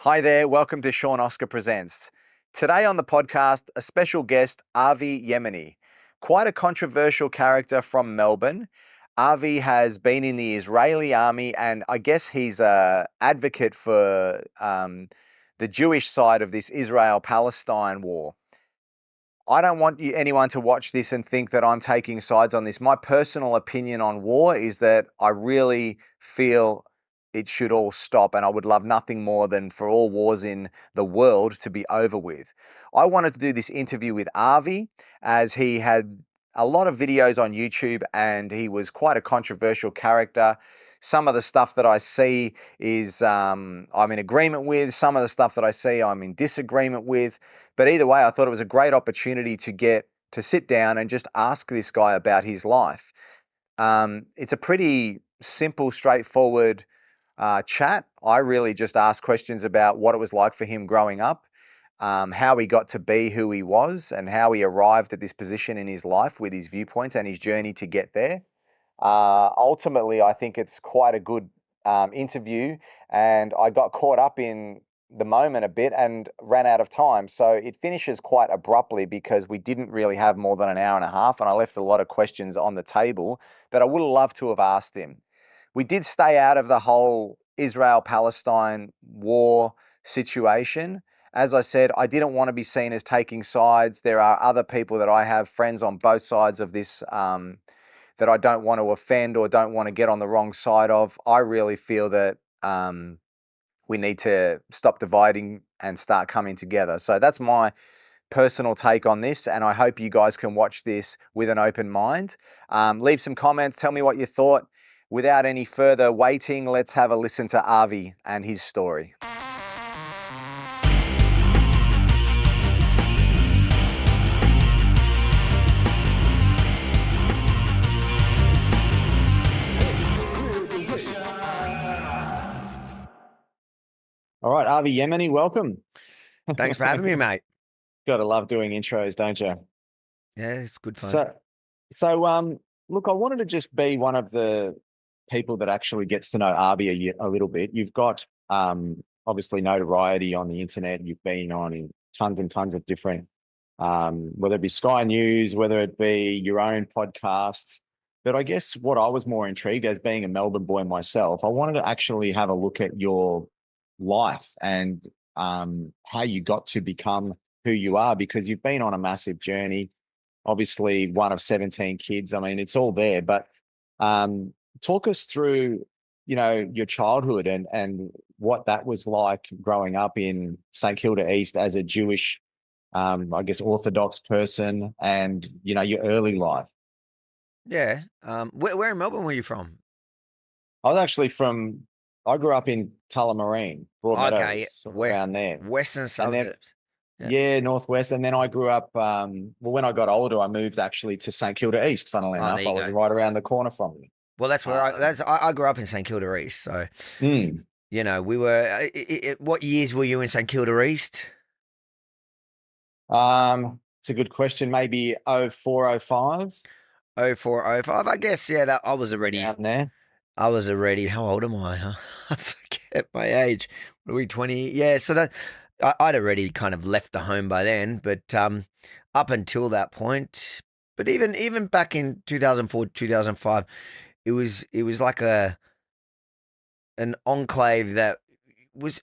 Hi there, welcome to Sean Oscar Presents. Today on the podcast, a special guest, Avi Yemini. Quite a controversial character from Melbourne. Avi has been in the Israeli army, and I guess he's an advocate for the Jewish side of this Israel-Palestine war. I don't want anyone to watch this and think that I'm taking sides on this. My personal opinion on war is that I really feel it should all stop, and I would love nothing more than for all wars in the world to be over with. I wanted to do this interview with Avi as he had a lot of videos on YouTube and he was quite a controversial character. Some of the stuff that I see is I'm in agreement with. Some of the stuff that I see I'm in disagreement with. But either way, I thought it was a great opportunity to sit down and just ask this guy about his life. It's a pretty simple, straightforward chat. I really just asked questions about what it was like for him growing up, how he got to be who he was, and how he arrived at this position in his life with his viewpoints and his journey to get there. Ultimately, I think it's quite a good interview, and I got caught up in the moment a bit and ran out of time. So it finishes quite abruptly because we didn't really have more than an hour and a half, and I left a lot of questions on the table that I would have loved to have asked him. We did stay out of the whole Israel-Palestine war situation. As I said, I didn't want to be seen as taking sides. There are other people that I have, friends on both sides of this, that I don't want to offend or don't want to get on the wrong side of. I really feel that we need to stop dividing and start coming together. So that's my personal take on this, and I hope you guys can watch this with an open mind. Leave some comments, tell me what you thought. Without any further waiting, let's have a listen to Avi and his story. All right, Avi Yemini, welcome. Thanks for having me, mate. Gotta love doing intros, don't you? Yeah, it's good fun. Look, I wanted to just be one of the people that actually gets to know Avi a little bit. You've got obviously notoriety on the internet. You've been on in tons and tons of different, whether it be Sky News, whether it be your own podcasts. But I guess what I was more intrigued as being a Melbourne boy myself, I wanted to actually have a look at your life and how you got to become who you are, because you've been on a massive journey. Obviously, one of 17 kids. I mean, it's all there. But talk us through, your childhood and what that was like growing up in St Kilda East as a Jewish, I guess, Orthodox person, and your early life. Yeah. Where in Melbourne were you from? I grew up in Tullamarine, Okay, Broadmeadows, sort of around there. western And then, suburbs. Yeah. yeah, Northwest. And then I grew up, when I got older, I moved actually to St Kilda East, funnily Oh, there enough. I you was go. right around the corner from you. Well, that's where I grew up in St Kilda East. So, Mm. we were. What years were you in St Kilda East? It's a good question. Maybe 04, 05. 04, 05. I guess. Yeah. That I was already. Down there. I was already. How old am I? Huh? I forget my age. What are we, 20? Yeah. So that I'd already kind of left the home by then, but up until that point. But even back in 2004, 2005, it was like an enclave that was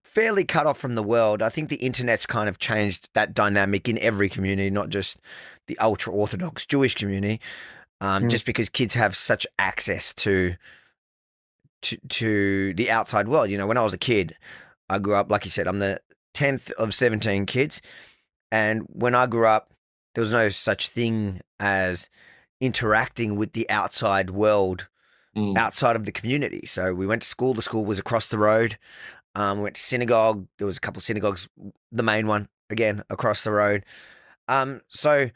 fairly cut off from the world. I think the internet's kind of changed that dynamic in every community, not just the ultra orthodox Jewish community. Just because kids have such access to the outside world. When I was a kid, I grew up, like you said, I'm the 10th of 17 kids, and when I grew up, there was no such thing as interacting with the outside world outside of the community. So we went to school. The school was across the road. We went to synagogue. There was a couple of synagogues, the main one, again, across the road. So,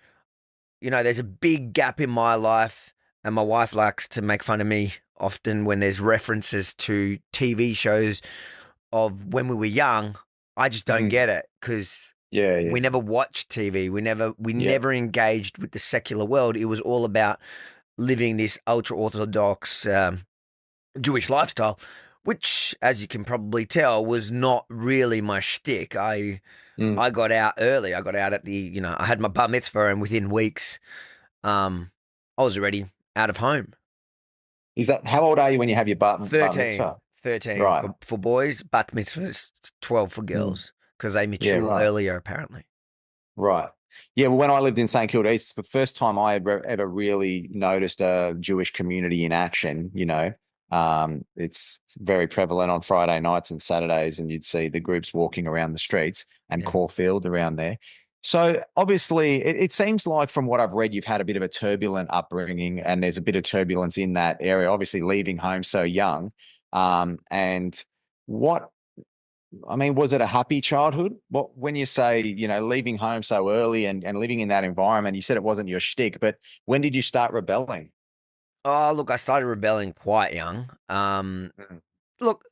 there's a big gap in my life, and my wife likes to make fun of me often when there's references to TV shows of when we were young. I just don't get it because we never watched TV. We never engaged with the secular world. It was all about living this ultra orthodox Jewish lifestyle, which, as you can probably tell, was not really my shtick. Mm. I got out early. I got out at I had my bar mitzvah, and within weeks, um, I was already out of home. Is that how old are you when you have your bar 13, mitzvah? 13 Right. for boys, bat mitzvahs 12 for Mm. girls because they Yeah, mature right. earlier, apparently. Right. Yeah, well, when I lived in St Kilda East, the first time I ever really noticed a Jewish community in action, it's very prevalent on Friday nights and Saturdays, and you'd see the groups walking around the streets and Yeah. Caulfield around there. So obviously, it seems like from what I've read, you've had a bit of a turbulent upbringing, and there's a bit of turbulence in that area, obviously leaving home so young. And what I mean, was it a happy childhood? What when you say, leaving home so early and living in that environment, you said it wasn't your shtick, but when did you start rebelling? Oh, look, I started rebelling quite young. Mm. Look,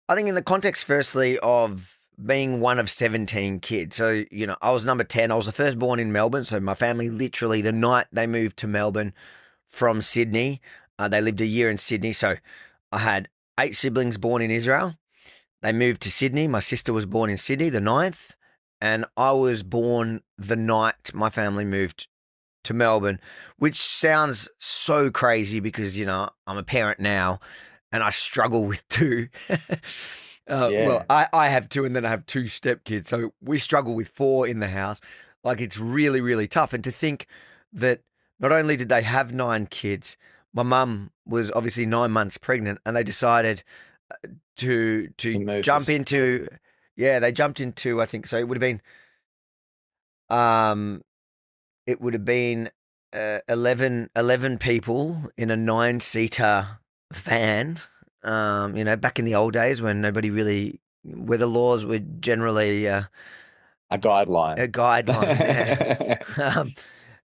I think in the context, firstly, of being one of 17 kids. So, I was number 10. I was the first born in Melbourne. So my family literally, the night they moved to Melbourne from Sydney, they lived a year in Sydney. So I had 8 siblings born in Israel. They moved to Sydney. My sister was born in Sydney, the ninth. And I was born the night my family moved to Melbourne, which sounds so crazy because, I'm a parent now and I struggle with two. Well, Yeah. I have two and then I have 2 stepkids. So we struggle with 4 in the house. Like it's really, really tough. And to think that not only did they have 9 kids, my mum was obviously 9 months pregnant and they decided to You moved jump to into, yeah, they jumped into, I think so um it would have been 11 people in a 9-seater van. Back in the old days when nobody really, where the laws were generally a guideline. a guideline. Yeah. um,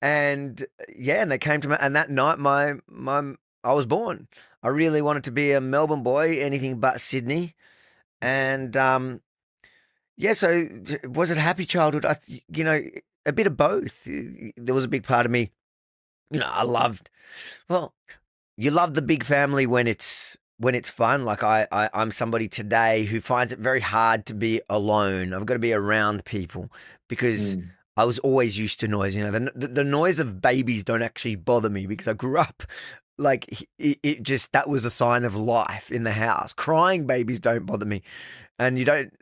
and yeah, and they came to me, and that night, I was born. I really wanted to be a Melbourne boy, anything but Sydney, and yeah. So was it a happy childhood? A bit of both. There was a big part of me. I loved. Well, you love the big family when it's fun. Like I'm somebody today who finds it very hard to be alone. I've got to be around people because Mm. I was always used to noise. The noise of babies don't actually bother me because I grew up like it just that was a sign of life in the house. Crying babies don't bother me, and you don't.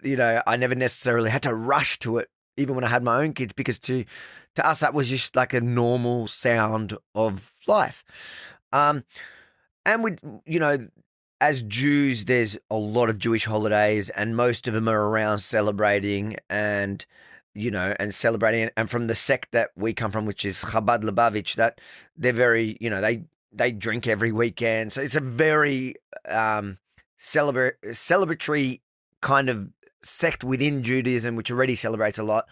I never necessarily had to rush to it even when I had my own kids because to us that was just like a normal sound of life. Um, and as Jews, there's a lot of Jewish holidays, and most of them are around celebrating and celebrating. And from the sect that we come from, which is Chabad Lubavitch, that they're very, they drink every weekend. So it's a very celebratory kind of sect within Judaism, which already celebrates a lot.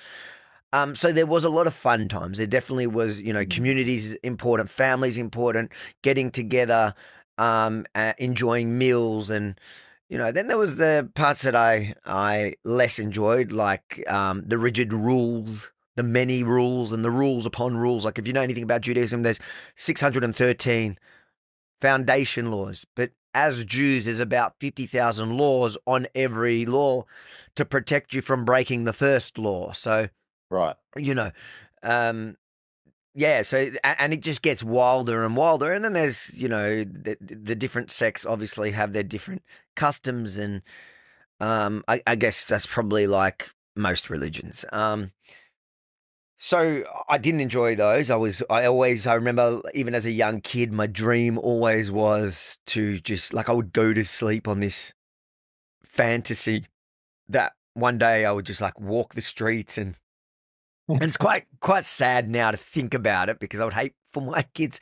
So there was a lot of fun times. There definitely was, Mm. communities important, families important, getting together, enjoying meals, and then there was the parts that I less enjoyed, like the rigid rules, the many rules, and the rules upon rules. Like if you know anything about Judaism, there's 613 foundation laws, but as Jews, there's about 50,000 laws on every law to protect you from breaking the first law. So Right. you know, um, yeah. So and it just gets wilder and wilder, and then there's the different sects obviously have their different customs, and I guess that's probably like most religions. So I didn't enjoy those. I remember even as a young kid, my dream always was to just like I would go to sleep on this fantasy that one day I would just like walk the streets and it's quite sad now to think about it because I would hate for my kids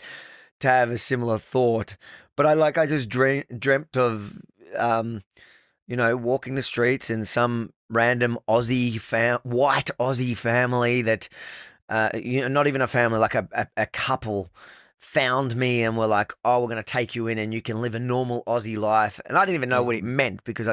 to have a similar thought. But I just dreamt of walking the streets and some random white Aussie family that not even a family, like a couple found me and were like, "Oh, we're going to take you in and you can live a normal Aussie life." And I didn't even know what it Mm. meant because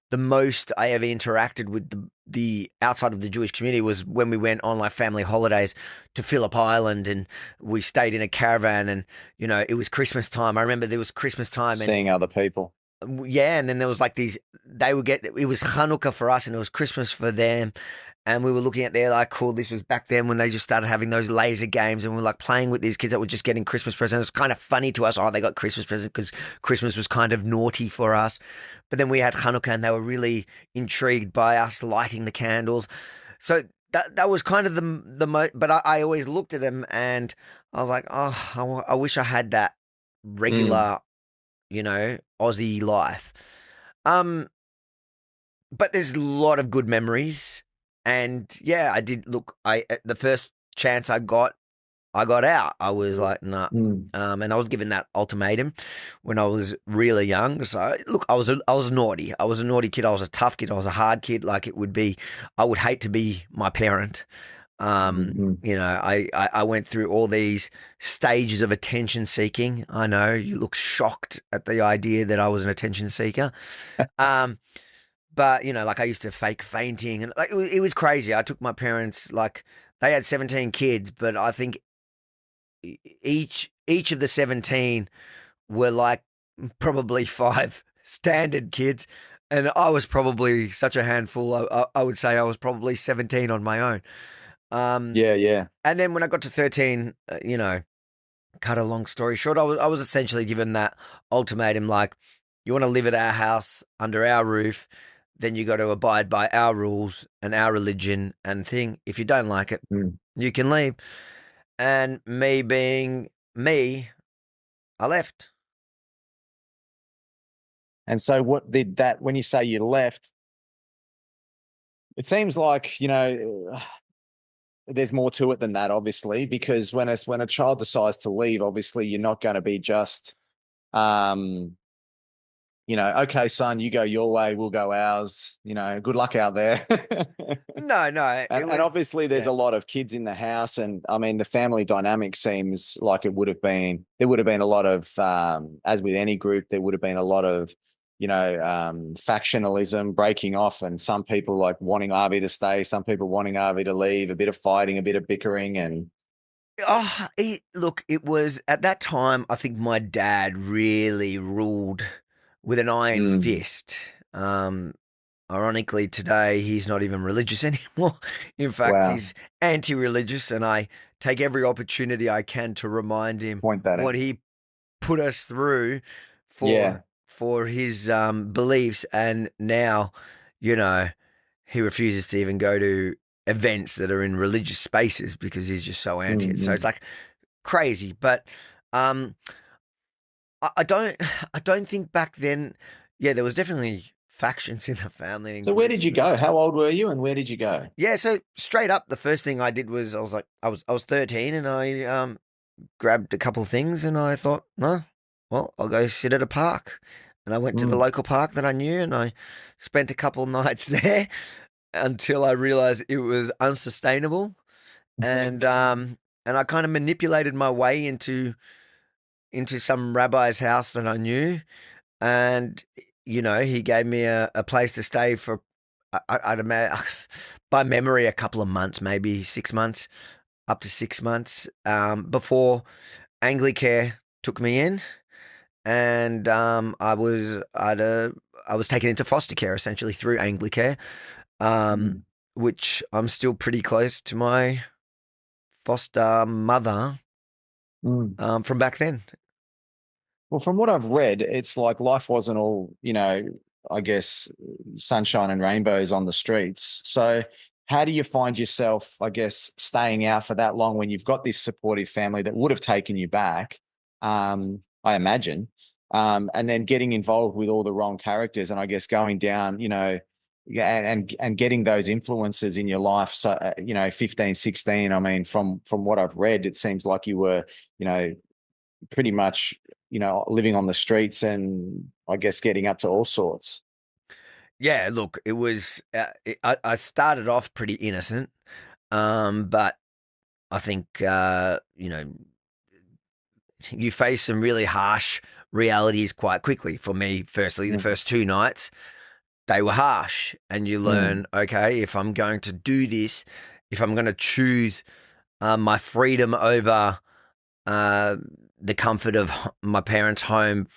the most I ever interacted with the outside of the Jewish community was when we went on like family holidays to Phillip Island and we stayed in a caravan and it was Christmas time. I remember there was Christmas time and Seeing other people. Yeah, and then there was like these. They would get it was Hanukkah for us, and it was Christmas for them. And we were looking at their like, cool. This was back then when they just started having those laser games, and we are like playing with these kids that were just getting Christmas presents. It was kind of funny to us. Oh, they got Christmas presents because Christmas was kind of naughty for us. But then we had Hanukkah, and they were really intrigued by us lighting the candles. So that was kind of But I always looked at them, and I was like, oh, I wish I had that Mm. regular, Aussie life. Um, but there's a lot of good memories, and yeah, I did look. The first chance I got out. I was like, nah. Mm. And I was given that ultimatum when I was really young. So look, I was naughty. I was a naughty kid. I was a tough kid. I was a hard kid. Like it would be, I would hate to be my parent. Mm. I went through all these stages of attention seeking. I know you look shocked at the idea that I was an attention seeker. Um, but like I used to fake fainting, and like it was crazy. I took my parents, like they had 17 kids, but I think each of the 17 were like probably five standard kids, and I was probably such a handful. I would say I was probably 17 on my own. Um, Yeah, yeah. and then when I got to 13, cut a long story short, I was essentially given that ultimatum, like, you want to live at our house under our roof, then you got to abide by our rules and our religion and thing. If you don't like it, Mm. you can leave. And me being me, I left. And so what did that, when you say you left, it seems like, there's more to it than that, obviously, because when a child decides to leave, obviously you're not going to be just, um, okay, son, you go your way, we'll go ours. Good luck out there. No, no, it And was, obviously there's yeah. a lot of kids in the house, and I mean the family dynamic seems like there would have been a lot of, as with any group, there would have been a lot of, factionalism breaking off, and some people like wanting Avi to stay, some people wanting Avi to leave, a bit of fighting, a bit of bickering, and Look, it was at that time, I think my dad really ruled with an iron mm, fist. Ironically, today he's not even religious anymore. In fact, wow, he's anti-religious, and I take every opportunity I can to remind him point that what out. he put us through Yeah. for his beliefs. And now, you know, he refuses to even go to events that are in religious spaces because he's just so anti it. So it's Mm. like crazy. But um, I don't, I don't think back then. Yeah, there was definitely factions in the family and So where groups, did you but go? How old were you, and where did you go? yeah. So straight up, the first thing I did was I was 13, and I grabbed a couple of things, and I thought, no, well, I'll go sit at a park. And I went to the Mm. local park that I knew, and I spent a couple of nights there until I realized it was unsustainable. And I kind of manipulated my way into some rabbi's house that I knew, and he gave me a place to stay for I'd imagine by memory a couple of months, maybe 6 months, up to 6 months, before Anglicare took me in, and I was taken into foster care essentially through Anglicare, um, Mm. which I'm still pretty close to my foster mother Mm. from back then. Well, from what I've read, it's like life wasn't all, I guess, sunshine and rainbows on the streets. So, how do you find yourself, I guess, staying out for that long when you've got this supportive family that would have taken you back, I imagine, and then getting involved with all the wrong characters, and I guess going down, yeah, and getting those influences in your life. So, 15, 16. I mean, from what I've read, it seems like you were, you know, pretty much, living on the streets, and I guess getting up to all sorts. Yeah, look, it was. I started off pretty innocent, but I think you face some really harsh realities quite quickly. For me, firstly, the Mm. first 2 nights they were harsh, and you Mm. learn, okay, if I'm going to do this, if I'm going to choose my freedom over uh, the comfort of my parents' home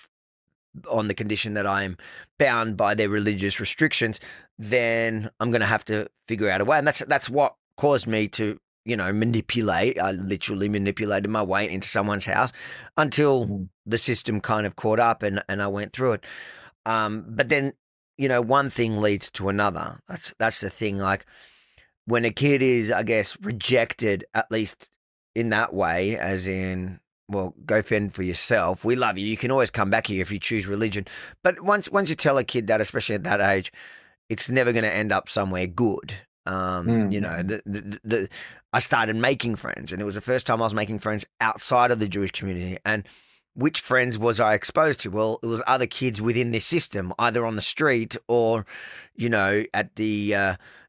on the condition that I'm bound by their religious restrictions, then I'm going to have to figure out a way. And that's what caused me to, manipulate. I literally manipulated my way into someone's house until Mm. the system kind of caught up and I went through it. But then, one thing leads to another. That's the thing. Like when a kid is, I guess, rejected, at least in that way, as in, well, go fend for yourself. We love you. You can always come back here if you choose religion. But once you tell a kid that, especially at that age, it's never going to end up somewhere good. Mm. I started making friends, and it was the first time I was making friends outside of the Jewish community. And which friends was I exposed to? Well, it was other kids within this system, either on the street or, at the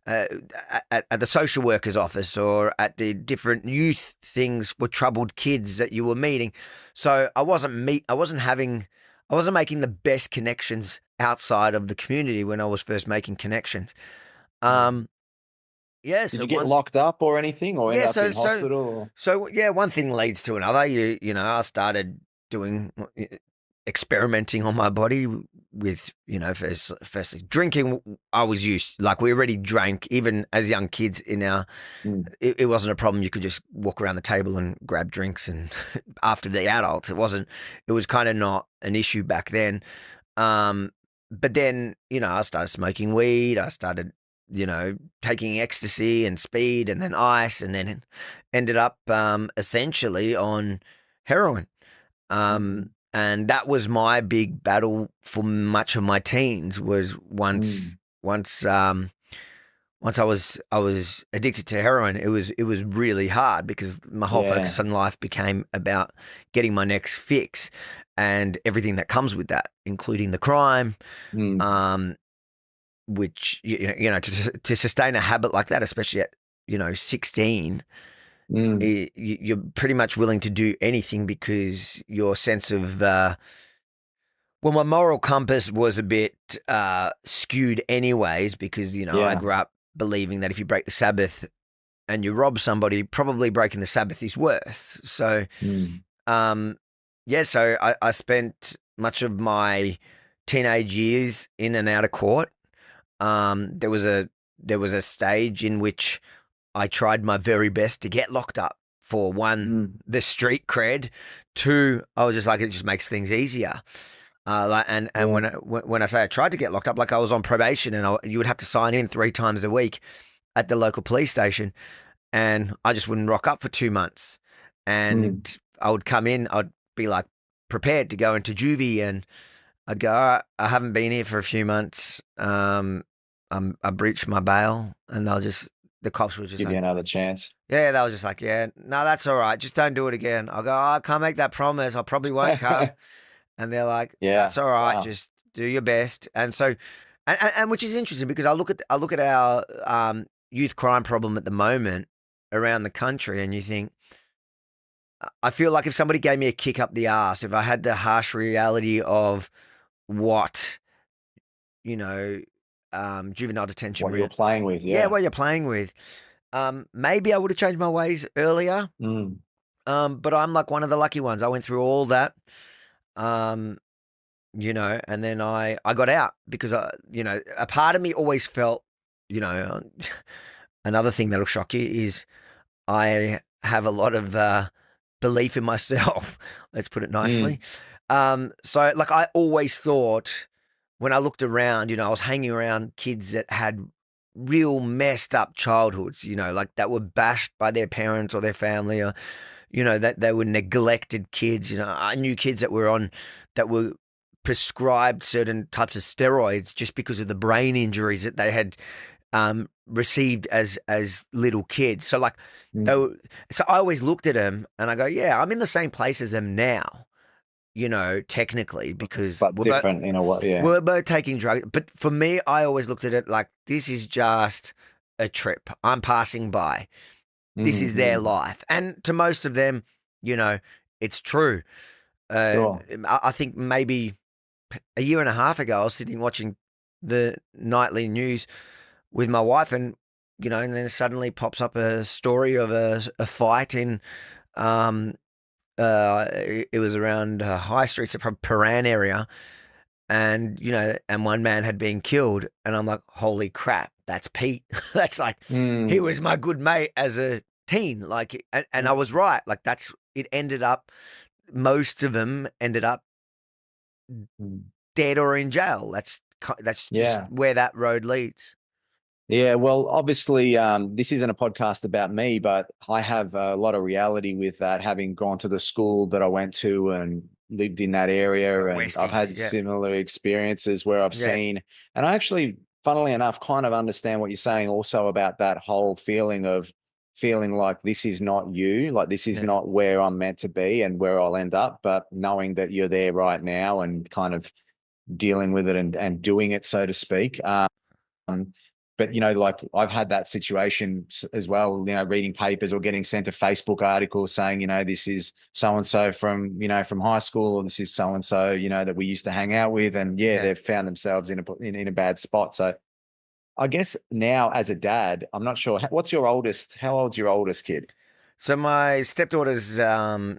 at the social worker's office or at the different youth things for troubled kids that you were meeting. So I wasn't making the best connections outside of the community when I was first making connections. Mm. Um, yeah. Did So you get locked up or anything, or end yeah. up So in so hospital? Or? so yeah. One thing leads to another. I started doing experimenting on my body with, firstly drinking. I was used, like we already drank even as young kids in our, Mm. it wasn't a problem. You could just walk around the table and grab drinks. And after the adults, it was kind of not an issue back then. But then, I started smoking weed. I started, taking ecstasy and speed and then ice, and then ended up essentially on heroin. Mm. And that was my big battle for much of my teens. Was Mm. once I was addicted to heroin, it was really hard because my whole Yeah. focus on life became about getting my next fix and everything that comes with that, including the crime. Mm. Um, which to sustain a habit like that, especially at 16, Mm. you're pretty much willing to do anything because your sense of my moral compass was a bit skewed anyways, because I Yeah. grew up believing that if you break the Sabbath and you rob somebody, probably breaking the Sabbath is worse. So Mm. um yeah, so I spent much of my teenage years in and out of court. There was a stage in which I tried my very best to get locked up. For one, Mm. the street cred. Two, I was just like, it just makes things easier. And Yeah. when I say I tried to get locked up, like I was on probation, and you would have to sign in 3 times a week at the local police station, and I just wouldn't rock up for 2 months, Mm. and I would come in, I'd be like prepared to go into juvie, and I'd go, all right, I haven't been here for a few months. I breached my bail, and the cops were just Give you like, another chance. yeah, they were just like, yeah, no, that's all right. Just don't do it again. I'll go, I can't make that promise. I probably won't come. And they're like, Yeah. that's all right. Wow. Just do your best. And so, and which is interesting because I look at our youth crime problem at the moment around the country, and you think, I feel like if somebody gave me a kick up the ass, if I had the harsh reality of what, you know, juvenile detention, What you're playing with. yeah, Yeah. what you're playing with, maybe I would have changed my ways earlier. Mm. But I'm like one of the lucky ones. I went through all that, um, and then I got out because a part of me always felt, you know, another thing that'll shock you is I have a lot of belief in myself. Let's put it nicely. Mm. So like I always thought when I looked around, I was hanging around kids that had real messed up childhoods, like that were bashed by their parents or their family, or that they were neglected kids. I knew kids that were prescribed certain types of steroids just because of the brain injuries that they had received as little kids. So like Mm. they were, so I always looked at them and I go, yeah, I'm in the same place as them now, technically, because But different in a way. Yeah. we're both taking drugs. But for me, I always looked at it like this is just a trip. I'm passing by. This is their Mm. life. And to most of them, it's true. Sure. I think maybe a year and a half ago, I was sitting watching the nightly news with my wife, and then suddenly pops up a story of a fight in, it was around High Street, so Paran area, and and one man had been killed, and I'm like, holy crap, that's Pete. That's like, he Mm. was my good mate as a teen, like, and I Mm. was right. Like, that's it. Ended up, most of them ended up Mm. dead or in jail. That's just Yeah. where that road leads. Yeah, well, obviously, this isn't a podcast about me, but I have a lot of reality with that, having gone to the school that I went to and lived in that area. At And I've Westies, had yeah, similar experiences where I've yeah, seen, and I actually, funnily enough, kind of understand what you're saying also about that whole feeling of feeling like this is not you, like this is yeah, not where I'm meant to be and where I'll end up, but knowing that you're there right now and kind of dealing with it and doing it, so to speak. Um, but like I've had that situation as well, reading papers or getting sent a Facebook article saying, this is so and so from, from high school, or this is so and so, that we used to hang out with, and yeah, yeah. they've found themselves in a bad spot. So I guess now as a dad, I'm not sure what's your oldest. How old's your oldest kid? So my stepdaughter's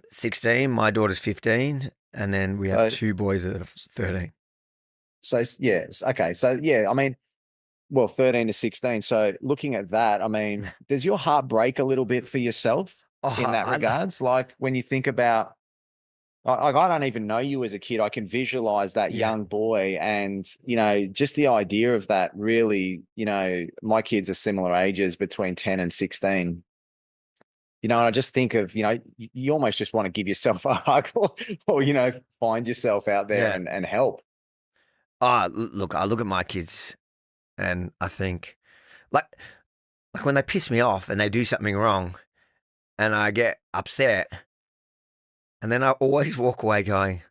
16, my daughter's 15, and then we have So, two boys that are 13. so yeah, okay, so yeah, I mean, well, 13 to 16. So looking at that, I mean, does your heart break a little bit for yourself in Oh, that regards? Like when you think about, like, I don't even know you as a kid. I can visualize that yeah, young boy and, just the idea of that really, my kids are similar ages between 10 and 16. And I just think of, you almost just want to give yourself a hug or find yourself out there yeah. and help. Look, I look at my kids and I think, like, when they piss me off and they do something wrong and I get upset, and then I always walk away going,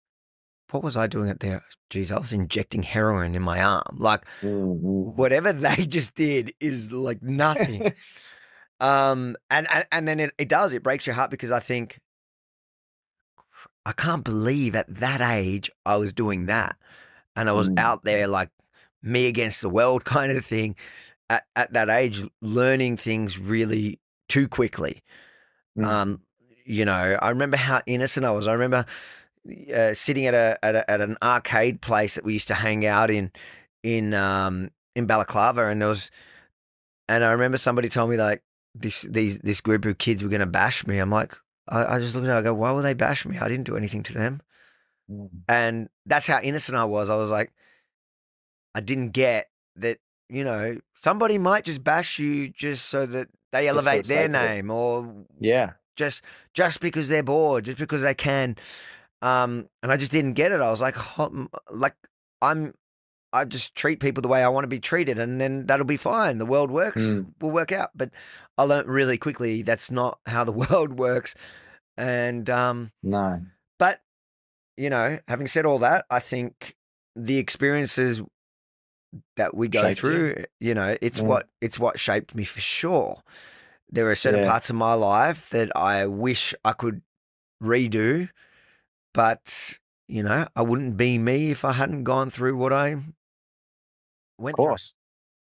what was I doing it there? Geez, I was injecting heroin in my arm. Like, Mhm. whatever they just did is like nothing. And then it breaks your heart, because I think, I can't believe at that age I was doing that. And I was Mm. out there like me against the world kind of thing at that age, learning things really too quickly. Mm. Um, I remember how innocent I was. I remember sitting at an arcade place that we used to hang out in Balaclava, and I remember somebody told me, like, this group of kids were going to bash me. I'm like, I just looked at it, I go, why will they bash me? I didn't do anything to them. Mm. And that's how innocent I was. I was like, I didn't get that, somebody might just bash you just so that they Just for the elevate their sake of it. name, or Yeah. just just because they're bored, just because they can. And I just didn't get it. I was like, like, I'm I just treat people the way I want to be treated, and then that'll be fine. The world Mm. will work out. But I learned really quickly that's not how the world works. And No. but having said all that, I think the experiences that we go Shaped you. through, Mm. it's what shaped me for sure. There are certain Yeah. parts of my life that I wish I could redo, but I wouldn't be me if I hadn't gone through what I Of went through. course.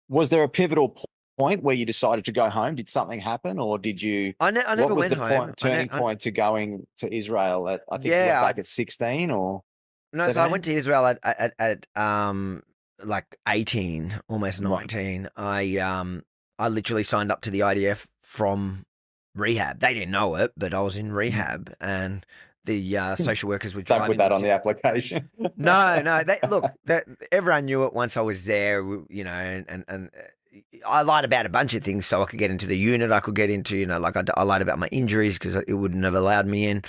Was there a pivotal point where you decided to go home? Did something happen, or did you? I What never was went the home. turning point to going to Israel? I think you went Yeah, back at 16 or no. So I went 17. to Israel at like 18, almost Right. 19. I literally signed up to the IDF from rehab. They didn't know it, but I was in rehab, and the social workers were Don't put driving that me on to. the application. No, no. They look. That everyone knew it once I was there. And I lied about a bunch of things so I could get into the unit. I could get into, like, I lied about my injuries because it wouldn't have allowed me in.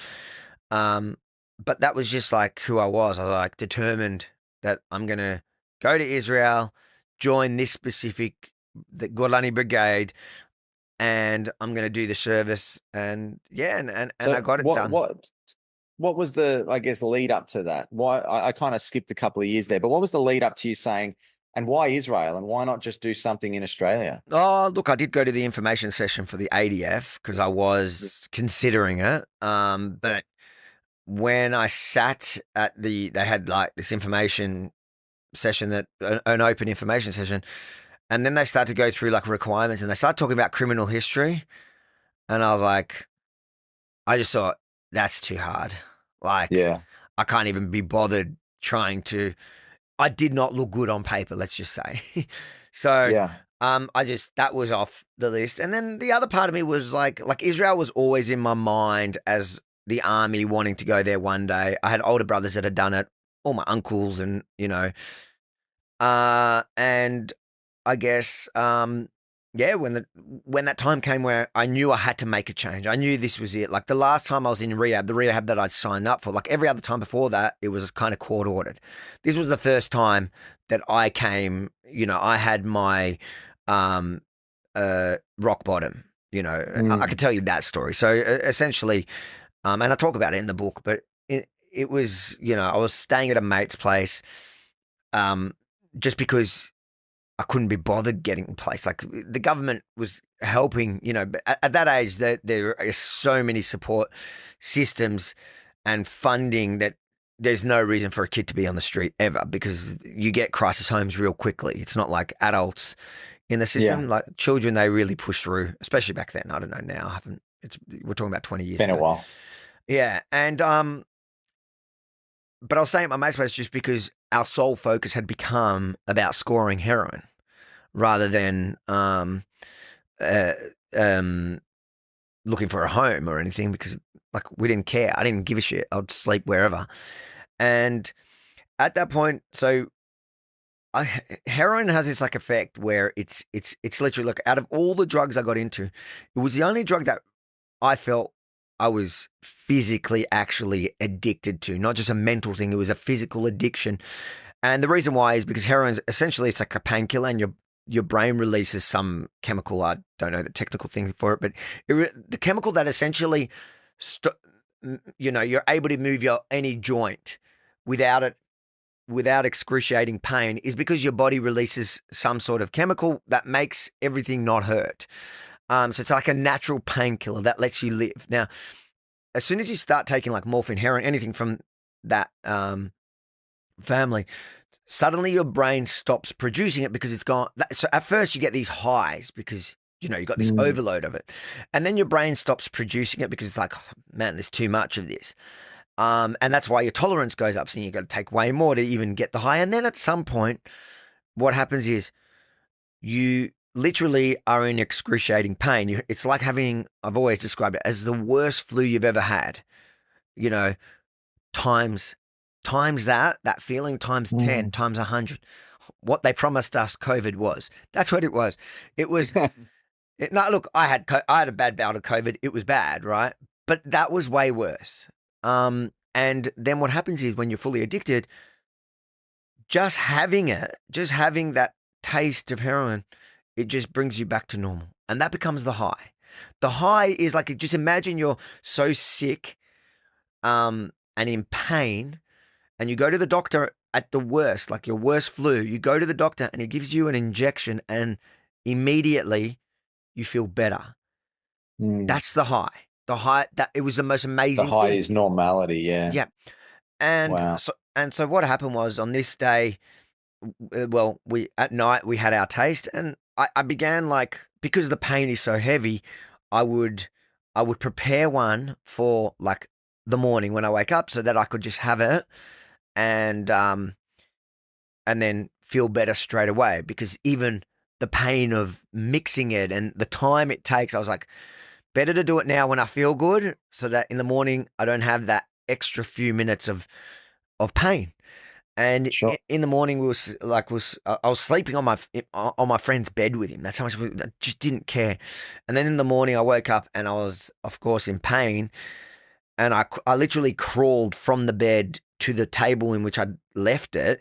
Um, but that was just like who I was. I was like determined that I'm gonna go to Israel, join this specific, the Golani Brigade, and I'm gonna do the service. And yeah, and I So got it done. what was the, I guess, lead up to that? Why I kind of skipped a couple of years there, but what was the lead up to you saying, and why Israel, and why not just do something in Australia? Oh, look, I did go to the information session for the ADF because I was considering it. But when I sat at they had like this information session, that an open information session, and then they start to go through like requirements, and they start talking about criminal history, and I was like, I just thought, that's too hard. Like, Yeah. I can't even be bothered trying to I did not look good on paper, let's just say. So Yeah. that was off the list. And then the other part of me was like Israel was always in my mind as the army, wanting to go there one day. I had older brothers that had done it, all my uncles, and and I guess yeah, when that time came where I knew I had to make a change, I knew this was it. Like the last time I was in rehab, the rehab that I'd signed up for, like every other time before that, it was kind of court ordered. This was the first time that I came, I had my um rock bottom. I could Mm. tell you that story. So essentially, and I talk about it in the book, but it was, I was staying at a mate's place, um, just because I couldn't be bothered getting a place. Like the government was helping, but at that age, there are so many support systems and funding that there's no reason for a kid to be on the street ever, because you get crisis homes real quickly. It's not like adults in the Yeah. system. Like children, they really push through, especially back then. I don't know now. I haven't. We're talking about 20 years Been a ago. while. Yeah, and but I was saying at my mate's place just because our sole focus had become about scoring heroin rather than uh, um, looking for a home or anything, because like we didn't care. I didn't give a shit. I'd sleep wherever. And at that point, so heroin has this like effect where it's literally like, out of all the drugs I got into, it was the only drug that I felt I was physically actually addicted to, not just a mental thing. It was a physical addiction. And the reason why is because heroin, essentially, it's like a painkiller, and your brain releases some chemical. I don't know the technical thing for it, but the chemical that essentially, you're able to move your any joint without excruciating pain, is because your body releases some sort of chemical that makes everything not hurt. So it's like a natural painkiller that lets you live. Now, as soon as you start taking like morphine, heroin, anything from that family, suddenly your brain stops producing it because it's gone. So at first you get these highs because, you got this Mm. overload of it. And then your brain stops producing it because it's like, oh, man, there's too much of this. And that's why your tolerance goes up. So you got to take way more to even get the high. And then at some point, what happens is you literally are in excruciating pain. It's like having, I've always described it as the worst flu you've ever had, you know, times that feeling times 10 Mm. times 100. What they promised us COVID was. That's what it was. It was no, look, I had a bad bout of COVID. It was bad, right? But that was way worse. And then what happens is when you're fully addicted, just having that taste of heroin, it just brings you back to normal. And that becomes the high. The high is like, just imagine you're so sick and in pain, and you go to the doctor at the worst, like your worst flu, you go to the doctor and he gives you an injection, and immediately you feel better. Mm. That's the high. The high, that it was the most The amazing high thing. is normality. Yeah. Yeah. And Wow. so what happened was, on this day, well, we at night we had our taste, and I began, like, because the pain is so heavy, I would I would prepare one for like the morning when I wake up, so that I could just have it, and then feel better straight away, because even the pain of mixing it and the time it takes, I was like, better to do it now when I feel good, so that in the morning I don't have that extra few minutes of pain. And Sure. in the morning, I was sleeping on my friend's bed with him. That's how much I just didn't care. And then in the morning, I woke up and I was, of course, in pain. And I literally crawled from the bed to the table in which I'd left it,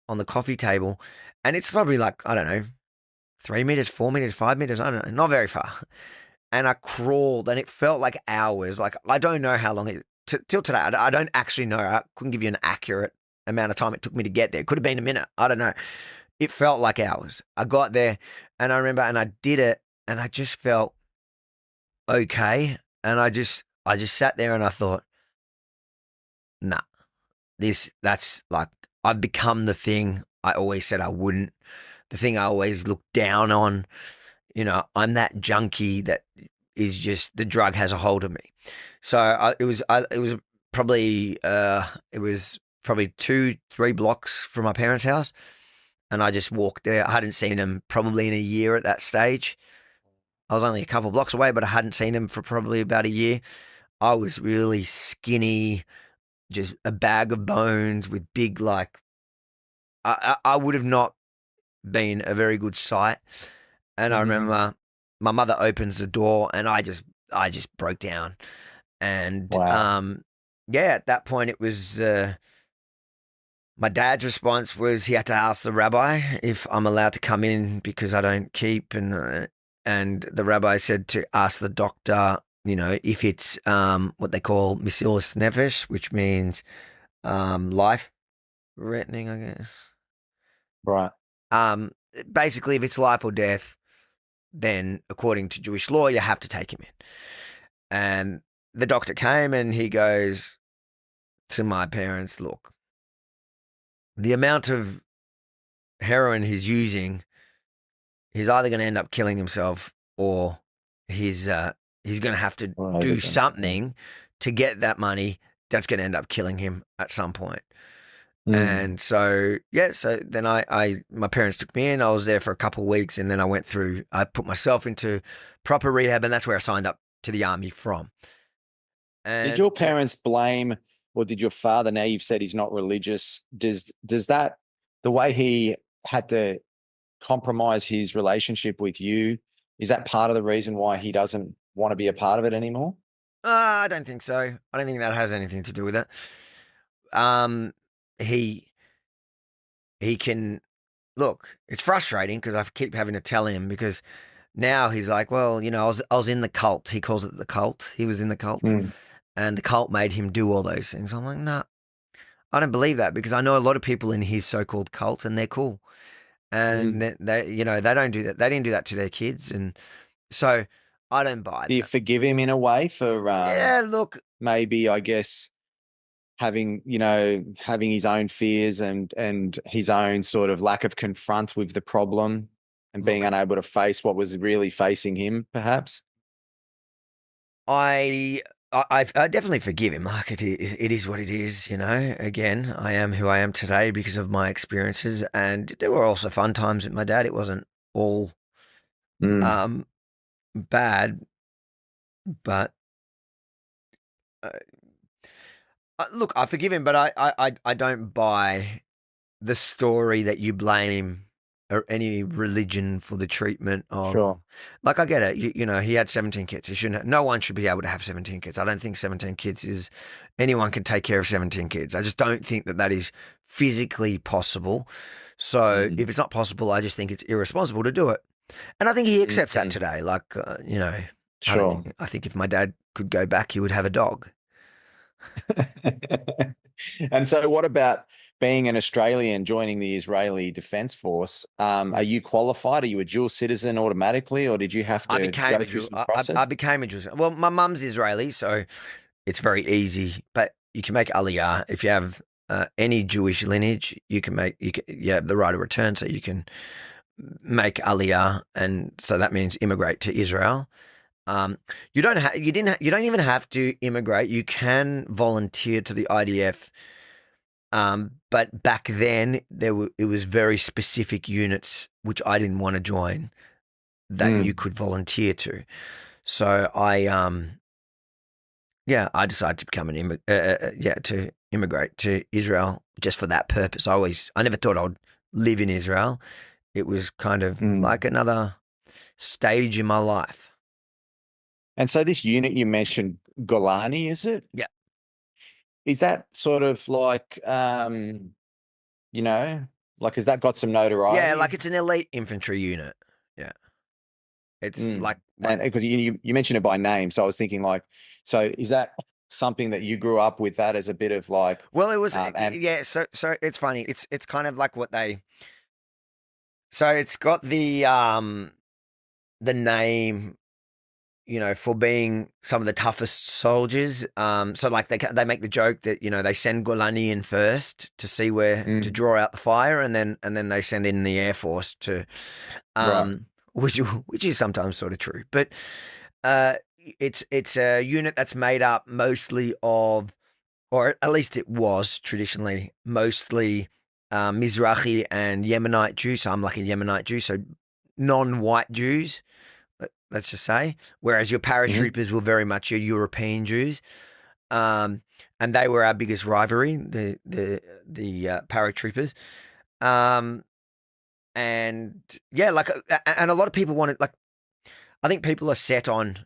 on the coffee table. And it's probably like, I don't know, 3 meters, 4 meters, 5 meters. I don't know, not very far. And I crawled, and it felt like hours. Like, I don't know how long till today. I don't actually know. I couldn't give you an accurate amount of time it took me to get there. It could have been a minute. I don't know. It felt like hours. I got there, and I remember, and I did it, and I just felt okay. And I just sat there and I thought, nah, that's like, I've become the thing I always said I wouldn't, the thing I always looked down on. I'm that junkie that is just, the drug has a hold of me. So it was probably, it was probably 2-3 blocks from my parents' house. And I just walked there. I hadn't seen him probably in a year at that stage. I was only a couple of blocks away, but I hadn't seen him for probably about a year. I was really skinny, just a bag of bones with big, like, I would have not been a very good sight. And I Mm. remember my mother opens the door and I just broke down. And Wow. yeah, at that point it was my dad's response was he had to ask the rabbi if I'm allowed to come in because I don't keep, and the rabbi said to ask the doctor, if it's what they call mesilas nefesh, which means life threatening, I guess. Right. Um, Basically, if it's life or death, then according to Jewish law, you have to take him in. And the doctor came and he goes to my parents, look, the amount of heroin he's using, he's either going to end up killing himself or he's going to have to Well, do overdose. something to get that money that's going to end up killing him at some point. Mm. And so, yeah, so then my parents took me in. I was there for a couple of weeks and then I put myself into proper rehab, and that's where I signed up to the army from. Did And your parents blame, or did your father, now you've said he's not religious, does that, the way he had to compromise his relationship with you, is that part of the reason why he doesn't want to be a part of it anymore? I don't think so. I don't think that has anything to do with it. Um, he he can look. It's frustrating because I keep having to tell him because now he's like, well, I was in the cult. He calls it the cult. He was in the cult, Mm. and the cult made him do all those things. I'm like, nah, I don't believe that because I know a lot of people in his so-called cult, and they're cool, and Mm. they don't do that. They didn't do that to their kids, and so I don't buy Do you that. forgive him in a way for Yeah, look, maybe, I guess, having his own fears and his own sort of lack of confront with the problem and being look. unable to face what was really facing him, perhaps? I definitely forgive him. Like it is what it is. Again, I am who I am today because of my experiences, and there were also fun times with my dad. It wasn't all Mm. um, bad, but uh, look, I forgive him, but I don't buy the story that you blame or any religion for the treatment of. Sure. Like I get it, he had 17 kids. He shouldn't. No one should be able to have 17 kids. I don't think 17 kids is anyone can take care of 17 kids. I just don't think that is physically possible. So Mm. if it's not possible, I just think it's irresponsible to do it. And I think he accepts that Mhm. today. Like I don't Sure. think. I think if my dad could go back, he would have a dog. And so what about being an Australian joining the Israeli Defense Force? Are you qualified? Are you a dual citizen automatically, or did you have I to became go a through Jew. some I process? became a Jew. Well, my mum's Israeli, so it's very easy. But you can make Aliyah if you have any Jewish lineage. You have the right of return, so you can make Aliyah, and so that means immigrate to Israel. Um, you don't even have to immigrate. You can volunteer to the IDF. But back then it was very specific units which I didn't want to join that you Mm. could volunteer to. So I decided to become to immigrate to Israel just for that purpose. I never thought I'd live in Israel. It was kind of Mm. like another stage in my life. And so this unit you mentioned, Golani, is it? Yeah. Is that sort of like, you know, like, has that got some Yeah, like notoriety? it's an elite infantry unit. Yeah. It's Mm. like And because you mentioned it by name, so I was thinking like, so is that something that you grew up with that as a bit of like, well, it was and yeah, so it's funny. It's kind of like what they so it's got the name for being some of the toughest soldiers. So like they make the joke that they send Golani in first to see where to Mm. draw out the fire, and then they send in the Air Force to, Right. which is sometimes sort of true, but uh, it's a unit that's made up mostly of or at least it was traditionally mostly Mizrahi and Yemenite Jews. So I'm like a Yemenite Jew, so non-white Jews, let's just say. Whereas your paratroopers were very much your European Jews, and they were our biggest rivalry, the paratroopers. And yeah, like, and a lot of people wanted, like, I think people are set on,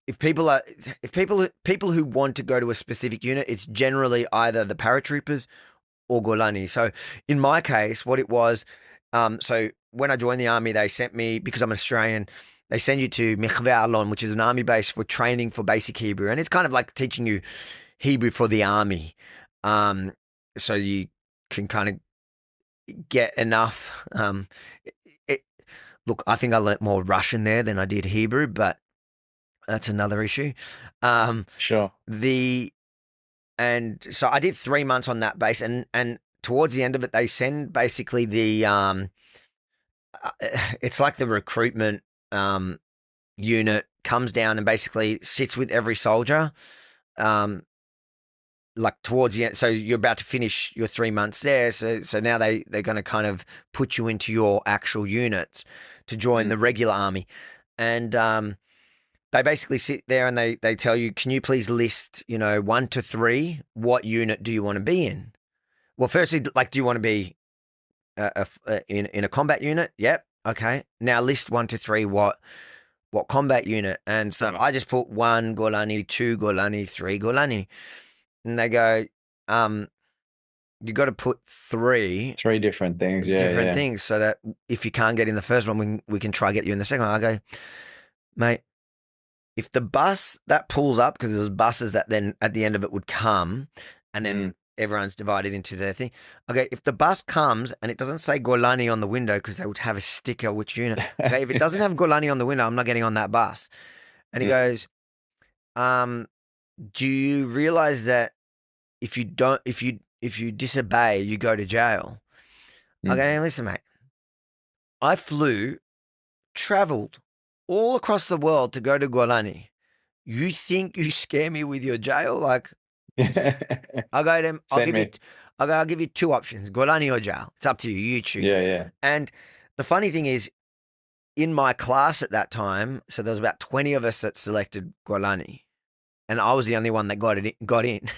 if people who want to go to a specific unit, it's generally either the paratroopers or Golani. So in my case, what it was, so when I joined the army, they sent me, because I'm Australian, they send you to Mechve Alon, which is an army base for training for basic Hebrew. And it's kind of like teaching you Hebrew for the army. So you can kind of get enough. Look, I think I learnt more Russian there than I did Hebrew, but that's another issue. Sure. And so I did 3 months on that base, and towards the end of it, they send basically the it's like the recruitment unit comes down and basically sits with every soldier. Like towards the end, so you're about to finish your 3 months there. So now they're going to kind of put you into your actual units to join the regular army, and they basically sit there and they tell you, can you please list, 1 to 3, what unit do you want to be in? Well, firstly, like, do you want to be in a combat unit? Yep. Okay. Now list 1 to 3, what combat unit? And so I just put 1 Golani, 2 Golani, 3 Golani. And they go, you got to put 3 different things. Yeah. things, so that if you can't get in the first one, we can try get you in the second one. I go, mate, if the bus that pulls up, because there's buses that then at the end of it would come, and then everyone's divided into their thing. Okay, if the bus comes and it doesn't say Golani on the window, because they would have a sticker which unit. Okay, if it doesn't have Golani on the window, I'm not getting on that bus. And he goes, do you realize that if you disobey, you go to jail? I go, hey, listen, mate, I traveled all across the world to go to Golani. You think you scare me with your jail? Like, I go to them, I'll give you 2 options, Golani or jail. It's up to you. You choose. Yeah. And the funny thing is, in my class at that time, so there was about 20 of us that selected Golani, and I was the only one that got in.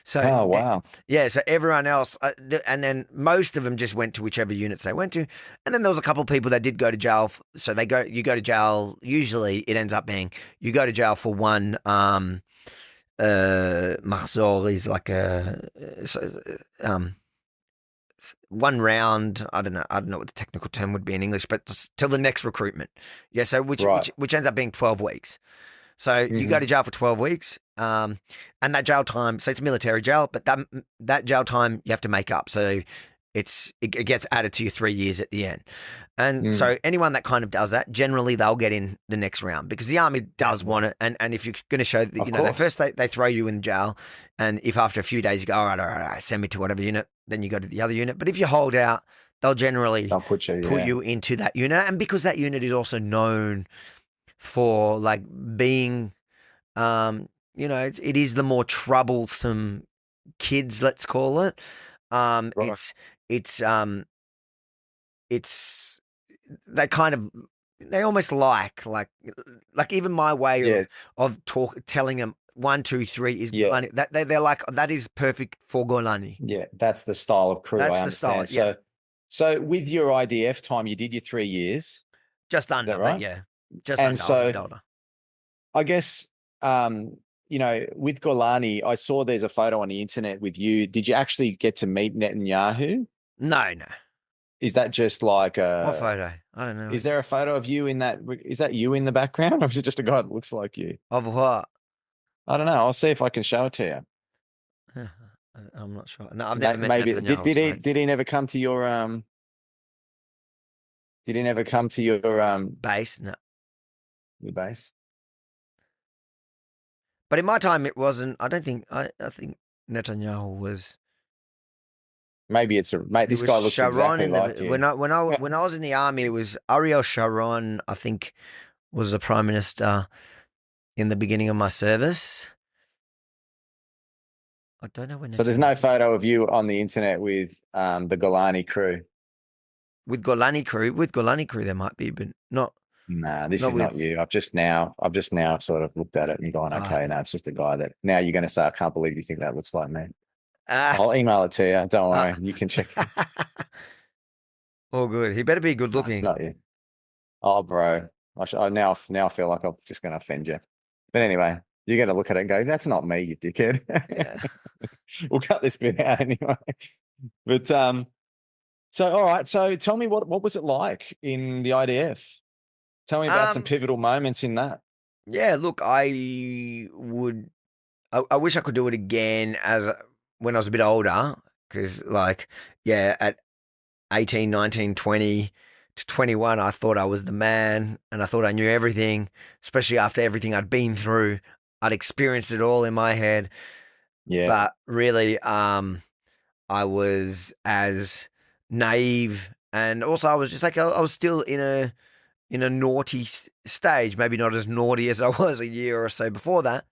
So, oh, wow. Yeah. So everyone else, and then most of them just went to whichever units they went to. And then there was a couple of people that did go to jail. So you go to jail. Usually it ends up being, you go to jail for 1, mahzor is like one round. I don't know what the technical term would be in English, but till the next recruitment. Yeah. So which ends up being 12 weeks. So you go to jail for 12 weeks, and that jail time, so it's military jail, but that jail time you have to make up. So it gets added to your 3 years at the end. And so anyone that kind of does that, generally they'll get in the next round, because the army does want it. And if you're going to show that, first they throw you in jail, and if after a few days you go, all right, send me to whatever unit, then you go to the other unit. But if you hold out, they'll generally put you into that unit. And because that unit is also known for like being, it is the more troublesome kids, let's call it. It's they almost like even my way of telling them 1, 2, 3 is Golani. They're like, that is perfect for Golani. Yeah, that's the style of crew. That's I the style. understand. Yeah. So with your IDF time, you did your 3 years, just under, right? But yeah, just and under. So I was a bit older. I guess with Golani, I saw there's a photo on the internet with you. Did you actually get to meet Netanyahu? No. Is that just like what photo? I don't know. Is there a photo of you in that? Is that you in the background, or is it just a guy that looks like you? Of what? I don't know. I'll see if I can show it to you. I'm not sure. No, I've never met Netanyahu. Did he never come to your Did he never come to your base? No. Your base? But in my time, it wasn't. I don't think. I think Netanyahu was. Maybe this guy looks Sharon exactly like you. When I was in the army, it was Ariel Sharon, I think, was the prime minister in the beginning of my service. I don't know when the So there's no photo of you on the internet with the Golani crew. with Golani crew. With Golani crew, there might be, but not Nah, this not is with. not you. I've just now sort of looked at it and gone, Ah, okay, no, it's just a guy that now you're going to say, I can't believe you think that looks like me. ah, I'll email it to you. Don't worry. ah. You can check it. All good. He better be good No, it's looking. not you. Oh, bro. I now feel like I'm just going to offend you. But anyway, you're going to look at it and go, that's not me, you dickhead. Yeah. We'll cut this bit out anyway. But so all right. So tell me what was it like in the IDF? Tell me about some pivotal moments in that. Yeah. Look, I would. I wish I could do it again when I was a bit older, because like, yeah, at 18, 19, 20 to 21, I thought I was the man and I thought I knew everything, especially after everything I'd been through. I'd experienced it all in my head. Yeah. But really, I was as naive, and also I was just like, I was still in a naughty stage, maybe not as naughty as I was a year or so before that.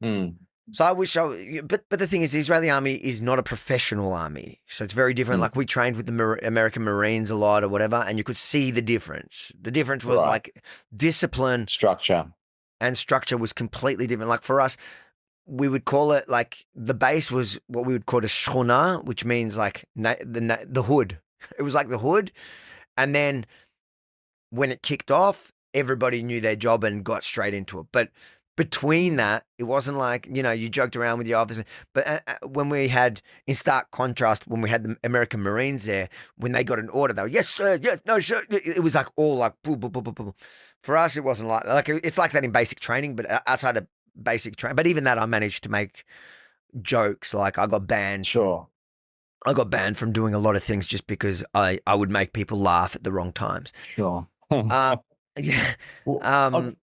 Mm. So I wish but the thing is, the Israeli army is not a professional army, so it's very different. Mm. Like, we trained with the American Marines a lot or whatever, and you could see the difference. The difference was Right. like discipline Structure. and structure was completely different. Like for us, we would call it, like, the base was what we would call a shchuna, which means like the hood. It was like the hood, and then when it kicked off, everybody knew their job and got straight into it. But between that, it wasn't like, you joked around with your officer. But when we had, in stark contrast, when we had the American Marines there, when they got an order, they were, yes, sir, yes, no, sir. It was like all like, boom, boom, boom, boom, boom. For us, it wasn't like it's like that in basic training, but outside of basic training. But even that, I managed to make jokes. Like, I got banned. Sure. I got banned from doing a lot of things just because I would make people laugh at the wrong times. Sure. Yeah. Well,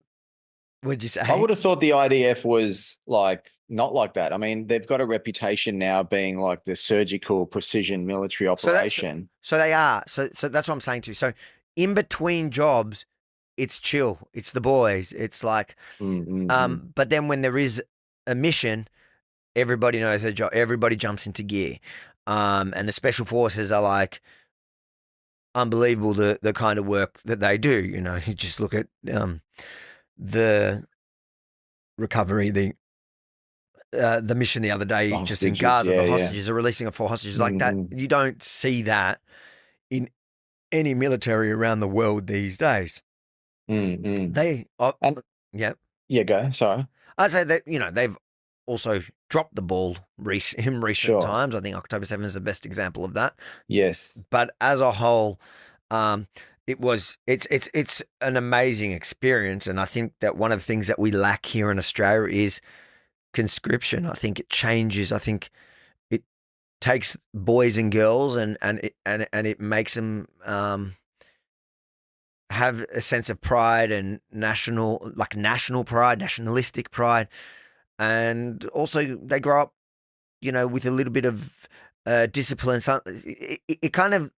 What'd you say? I would have thought the IDF was like not like that. I mean, they've got a reputation now being like the surgical precision military operation. So they are. So that's what I'm saying too. So in between jobs, it's chill. It's the boys. It's like, but then when there is a mission, everybody knows their job. Everybody jumps into gear. And the special forces are like unbelievable, the kind of work that they do. You just look at the recovery, the mission the other day, just in Gaza, the hostages, are releasing of 4 hostages like that. You don't see that in any military around the world these days. They yeah, go. Sorry. I'd say that they've also dropped the ball in recent times. I think October 7 is the best example of that. Yes, but as a whole, it's an amazing experience, and I think that one of the things that we lack here in Australia is conscription. I think it changes. I think it takes boys and girls and it makes them have a sense of pride and national pride, nationalistic pride, and also they grow up, with a little bit of discipline. So it kind of,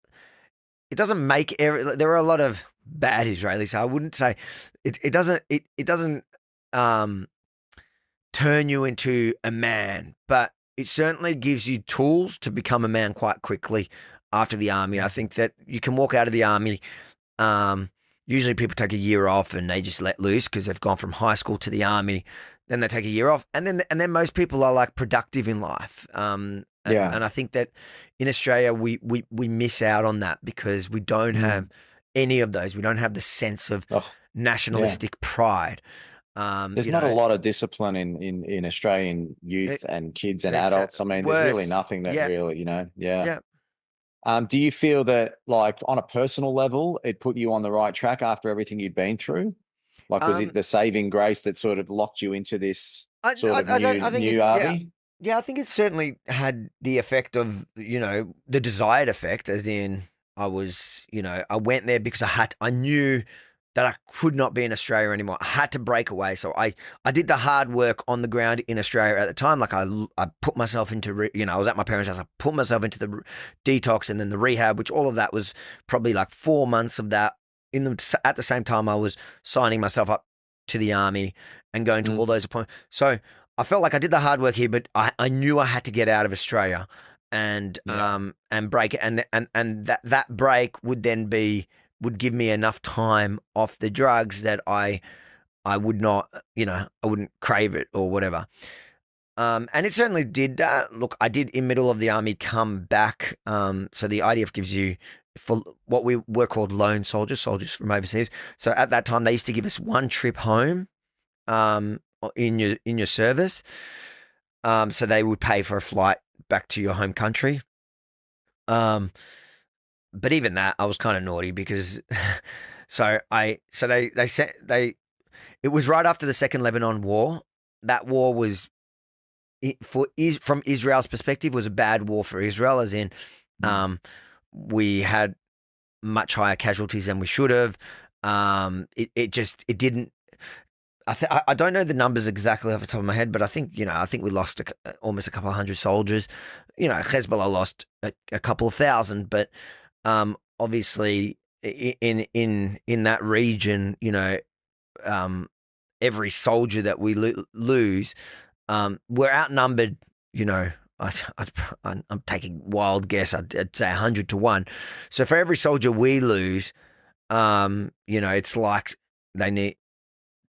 it doesn't make there are a lot of bad Israelis. So I wouldn't say it doesn't turn you into a man, but it certainly gives you tools to become a man quite quickly after the army. I think that you can walk out of the army. Usually people take a year off and they just let loose because they've gone from high school to the army. Then they take a year off, and then most people are like productive in life. And I think that in Australia we miss out on that because we don't have any of those. We don't have the sense of nationalistic pride. There's not a lot of discipline in Australian youth and kids and adults. I mean, there's really nothing that really, do you feel that, like, on a personal level, it put you on the right track after everything you'd been through? Like, was it the saving grace that sort of locked you into this new Avi? Yeah, I think it certainly had the effect of, the desired effect, as in I was, I went there because I knew that I could not be in Australia anymore. I had to break away. So I did the hard work on the ground in Australia at the time. Like I put myself into, I was at my parents' house. I put myself into the detox and then the rehab, which all of that was probably like 4 months of that. At the same time, I was signing myself up to the army and going to all those appointments. So I felt like I did the hard work here, but I knew I had to get out of Australia and Yeah. break it, and that break would give me enough time off the drugs that I would not, I wouldn't crave it or whatever. And it certainly did that. Look, I did in middle of the army come back. So the IDF gives you for what we were called lone soldiers, soldiers from overseas. So at that time, they used to give us one trip home, in your service. So they would pay for a flight back to your home country. Um, but even that, I was kind of naughty because, so they said it was right after the Second Lebanon War. That war was from Israel's perspective was a bad war for Israel, as in, we had much higher casualties than we should have. It didn't. I don't know the numbers exactly off the top of my head, but I think we lost almost a couple of hundred soldiers. Hezbollah lost a couple of thousand, but obviously in that region, every soldier that we lose, we're outnumbered. I'm taking wild guess. I'd say 100 to 1. So for every soldier we lose, it's like they need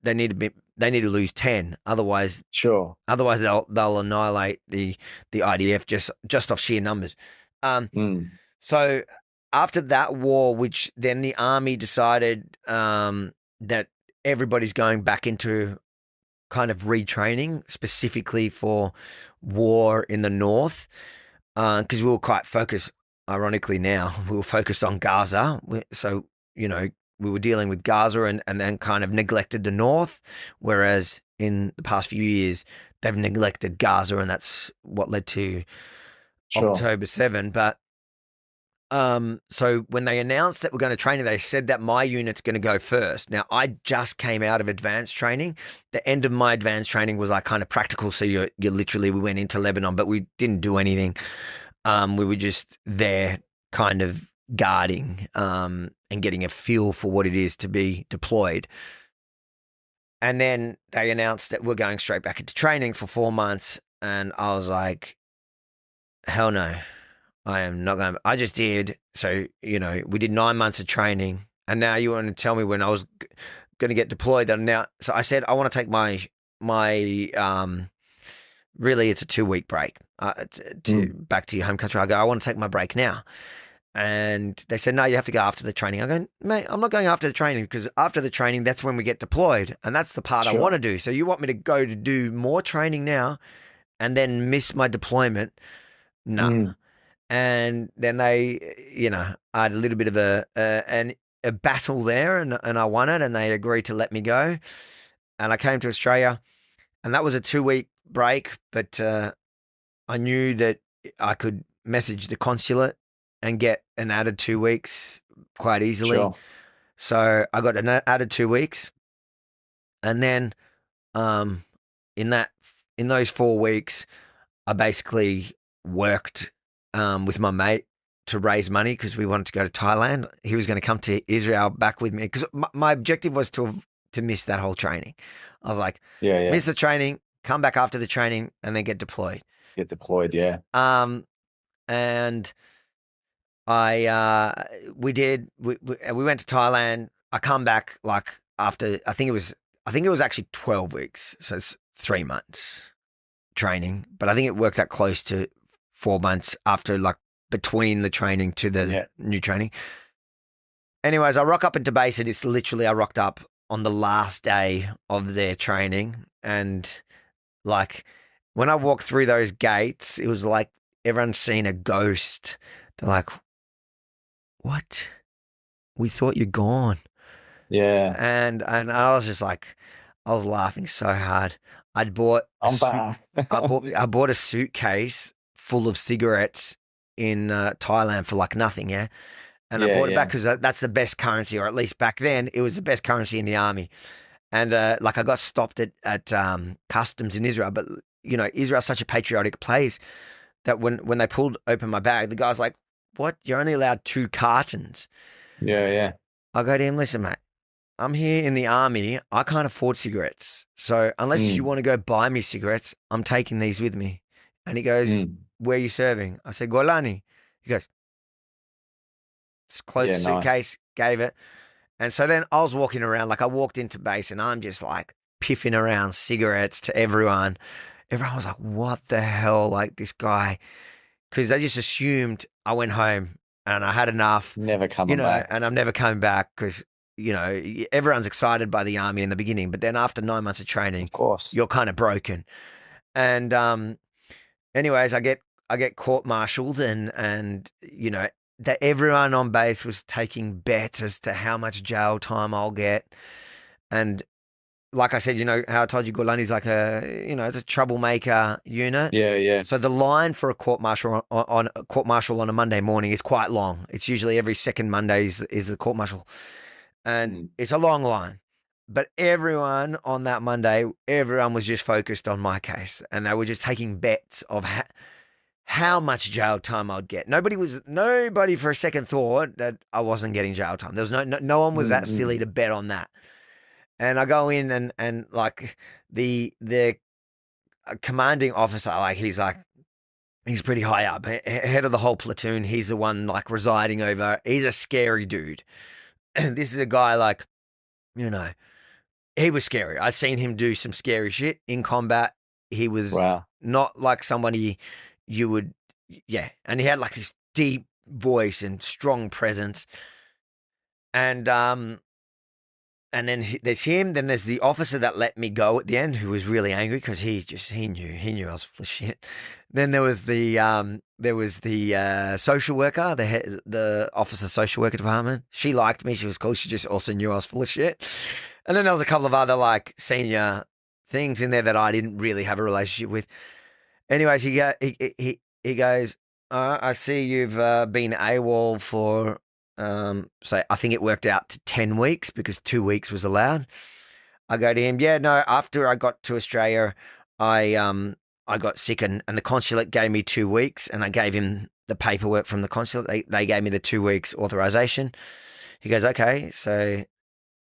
to lose 10. Otherwise Sure. they'll annihilate the IDF just off sheer numbers. So after that war, which then the army decided that everybody's going back into kind of retraining specifically for war in the north, because we were quite focused. Ironically, now we were focused on Gaza, so we were dealing with Gaza and then kind of neglected the north, whereas in the past few years they've neglected Gaza, and that's what led to October 7. But so when they announced that we're going to training, they said that my unit's going to go first. Now, I just came out of advanced training. The end of my advanced training was like kind of practical. So you literally, we went into Lebanon, but we didn't do anything. We were just there kind of guarding, and getting a feel for what it is to be deployed. And then they announced that we're going straight back into training for 4 months. And I was like, hell no. I am not going. I just did. So, we did 9 months of training, and now you want to tell me when I was going to get deployed. And now, so I said, I want to take my really, it's a 2-week break, back to your home country. I go, I want to take my break now. And they said, no, you have to go after the training. I go, mate, I'm not going after the training, because after the training, that's when we get deployed. And that's the part I want to do. So you want me to go to do more training now and then miss my deployment? No. And then they, I had a little bit of a battle there, and I won it, and they agreed to let me go. And I came to Australia, and that was a 2-week break, but I knew that I could message the consulate and get an added 2 weeks quite easily. Sure. So I got an added 2 weeks. And then in those 4 weeks, I basically worked with my mate to raise money, because we wanted to go to Thailand. He was going to come to Israel back with me, because my objective was to miss that whole training. I was like, miss the training, come back after the training, and then get deployed. Get deployed, yeah. And we went to Thailand. I come back like after, I think it was actually 12 weeks. So it's 3 months training, but I think it worked out close to 4 months after, like between the training to the new training. Anyways, I rock up into base, and it's literally, I rocked up on the last day of their training. And like when I walked through those gates, it was like everyone's seen a ghost. They're like, what? We thought you're gone. Yeah. And I was just like, I was laughing so hard. I'd bought back. I bought a suitcase full of cigarettes in Thailand for like nothing, yeah. And I bought it back because that's the best currency, or at least back then it was the best currency in the army. And like I got stopped at customs in Israel, but Israel's such a patriotic place that when they pulled open my bag, the guy's like, "What? You're only allowed 2 cartons." Yeah. I go to him, listen, mate, I'm here in the army. I can't afford cigarettes. So unless you Mm, want to go buy me cigarettes, I'm taking these with me. And he goes, mm. where are you serving? I said, Golani. He goes, just closed Yeah, the nice. suitcase, gave it. And so then I was walking around, like I walked into base and I'm just like piffing around cigarettes to everyone. Everyone was like, what the hell? Like this guy, because they just assumed I went home and I had enough, Never coming back. and I'm never coming back because, everyone's excited by the army in the beginning, but then after 9 months of training, Of course. you're kind of broken. And anyways, I get court-martialed and that everyone on base was taking bets as to how much jail time I'll get. And like I said, how I told you Golani's like it's a troublemaker unit. Yeah, yeah. So the line for a court-martial on a court-martial on a Monday morning is quite long. It's usually every second Monday is the court-martial. And Mm. it's a long line. But everyone on that Monday, everyone was just focused on my case, and they were just taking bets of how much jail time I'd get. Nobody for a second thought that I wasn't getting jail time. There was no one was Mm, that silly mm. to bet on that. And I go in and like the commanding officer, like he's pretty high up, head of the whole platoon. He's the one like residing over. He's a scary dude, and this is a guy like you know he was scary. I seen him do some scary shit in combat. He was Wow. not like somebody you would, yeah. And he had like this deep voice and strong presence. And then there's him. Then there's the officer that let me go at the end, who was really angry because he knew I was full of shit. Then there was the social worker, the officer social worker department. She liked me. She was cool. She just also knew I was full of shit. And then there was a couple of other like senior things in there that I didn't really have a relationship with. Anyways, he goes, I see you've been AWOL for so I think it worked out to 10 weeks because 2 weeks was allowed. I go to him, yeah, no, after I got to Australia, I got sick and the consulate gave me 2 weeks and I gave him the paperwork from the consulate. They gave me the 2 weeks authorization. He goes, okay, so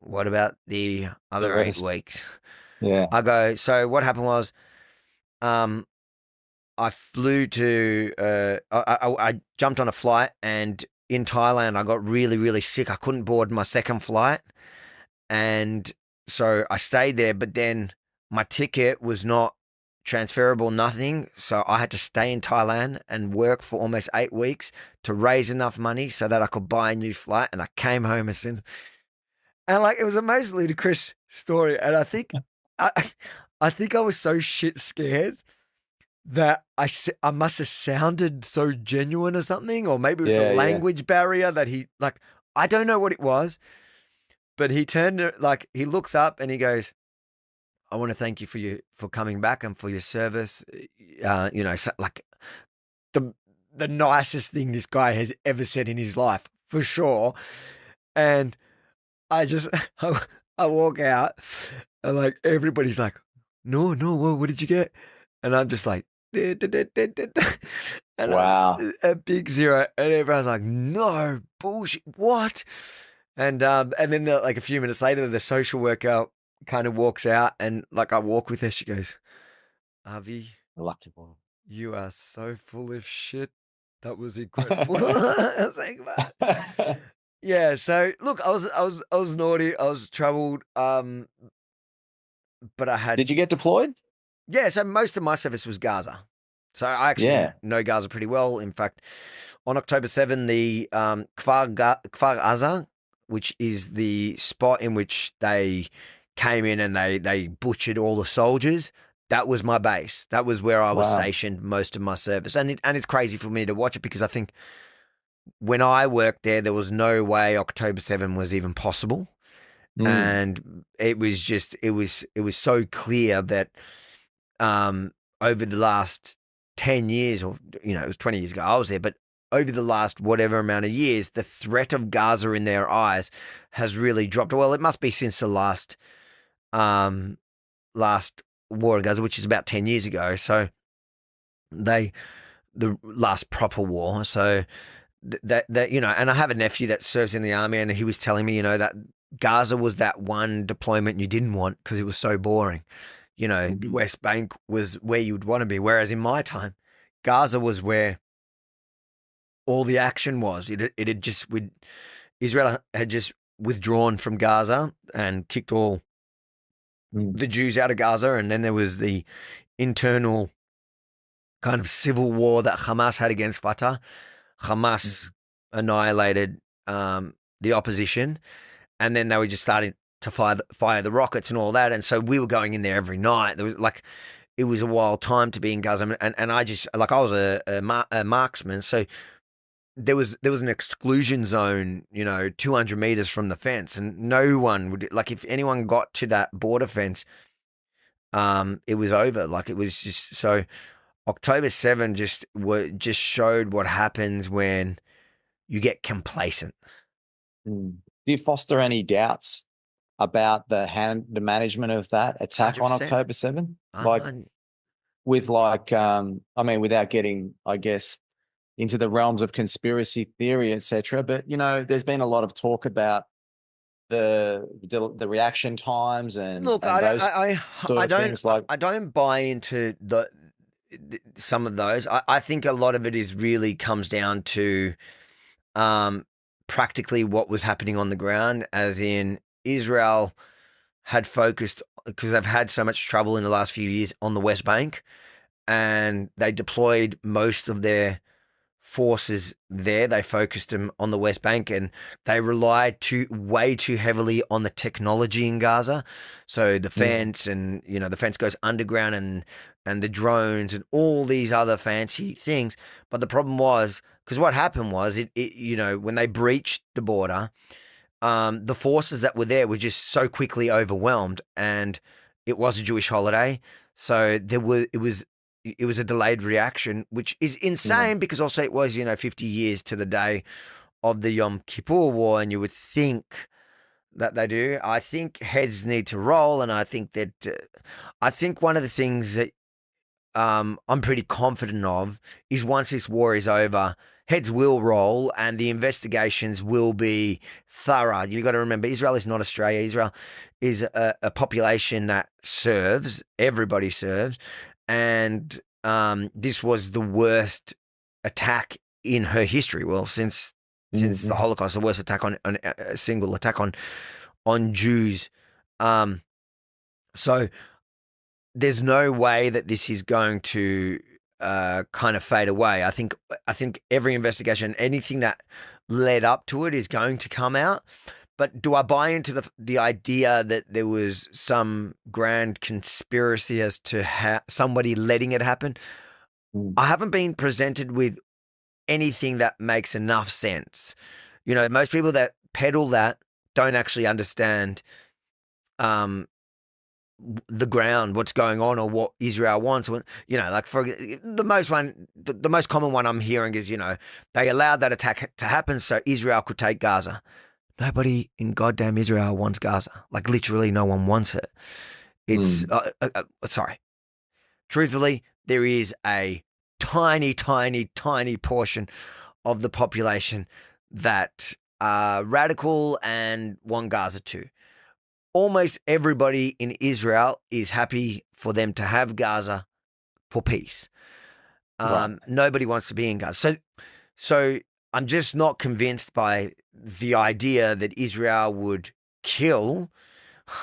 what about the The other eight rest. weeks? Yeah. I go, so what happened was, um, I flew to, I jumped on a flight and in Thailand, I got really, really sick. I couldn't board my second flight. And so I stayed there, but then my ticket was not transferable, nothing. So I had to stay in Thailand and work for almost 8 weeks to raise enough money so that I could buy a new flight. And I came home as soon. And like, it was the most ludicrous story. And I, I think I was so shit scared that I must have sounded so genuine or something, or maybe it was a Yeah, yeah. language barrier that he like. I don't know what it was, but he turned like he looks up and he goes, "I want to thank you for coming back and for your service." Like the the nicest thing this guy has ever said in his life for sure. And I just I walk out and like everybody's like, "No, no, what did you get?" And I'm just like. And Wow. a big zero, and everyone's like, "No bullshit, what?" And then like a few minutes later, the social worker kind of walks out, and like I walk with her. She goes, "Avi, Lucky boy. you are so full of shit. That was incredible." I was like, yeah. So look, I was naughty. I was troubled. But I had Did you get deployed? yeah. So most of my service was Gaza. So I actually Yeah. know Gaza pretty well. In fact, on October 7, the Kfar Aza, which is the spot in which they came in and they butchered all the soldiers, that was my base. That was where I was Wow. stationed most of my service. And it's crazy for me to watch it because I think when I worked there was no way October 7 was even possible. Mm. And it was so clear that over the last 10 years, or it was 20 years ago I was there, but over the last whatever amount of years, the threat of Gaza in their eyes has really dropped. Well, it must be since the last war in Gaza, which is about 10 years ago. So the last proper war. So that and I have a nephew that serves in the army, and he was telling me, that Gaza was that one deployment you didn't want because it was so boring. You know, the West Bank was where you would want to be. Whereas in my time, Gaza was where all the action was. It had just Israel had just withdrawn from Gaza and kicked all the Jews out of Gaza, and then there was the internal kind of civil war that Hamas had against Fatah. Hamas annihilated the opposition, and then they were just starting to fire the rockets and all that. And so we were going in there every night. There was like, it was a wild time to be in Gaza, and I just like, I was a marksman, so there was an exclusion zone, 200 meters from the fence, and no one would, like, if anyone got to that border fence, it was over. Like, it was just so. October 7 just showed what happens when you get complacent. Do you foster any doubts about the management of that attack on 100%. October 7? Uh-huh. Without getting, I guess, into the realms of conspiracy theory, etc. But there's been a lot of talk about the reaction times and Look, and those I sort of don't things. Like, I don't buy into some of those. I think a lot of it is really comes down to practically what was happening on the ground, as in Israel had focused, because they've had so much trouble in the last few years, on the West Bank, and they deployed most of their forces there. They focused them on the West Bank, and they relied way too heavily on the technology in Gaza. So the fence, and the fence goes underground, and the drones and all these other fancy things. But the problem was, because what happened was, when they breached the border, the forces that were there were just so quickly overwhelmed, and it was a Jewish holiday, so it was a delayed reaction, which is insane because also it was, 50 years to the day of the Yom Kippur War, and you would think that they do. I think heads need to roll, and I think that I think one of the things that I'm pretty confident of is, once this war is over, heads will roll and the investigations will be thorough. You got to remember, Israel is not Australia. Israel is a population that serves, everybody serves, and this was the worst attack in her history. Well, since the Holocaust, the worst attack on a single attack on Jews. So there's no way that this is going to kind of fade away. I think every investigation, anything that led up to it, is going to come out. But do I buy into the idea that there was some grand conspiracy as to somebody letting it happen? I haven't been presented with anything that makes enough sense. Most people that peddle that don't actually understand the ground, what's going on, or what Israel wants. Like, for the most common one I'm hearing is, they allowed that attack to happen so Israel could take Gaza. Nobody in goddamn Israel wants Gaza. Like, literally no one wants it. It's sorry. Truthfully, there is a tiny, tiny, tiny portion of the population that are radical and want Gaza too. Almost everybody in Israel is happy for them to have Gaza for peace. Right. Nobody wants to be in Gaza. So I'm just not convinced by the idea that Israel would kill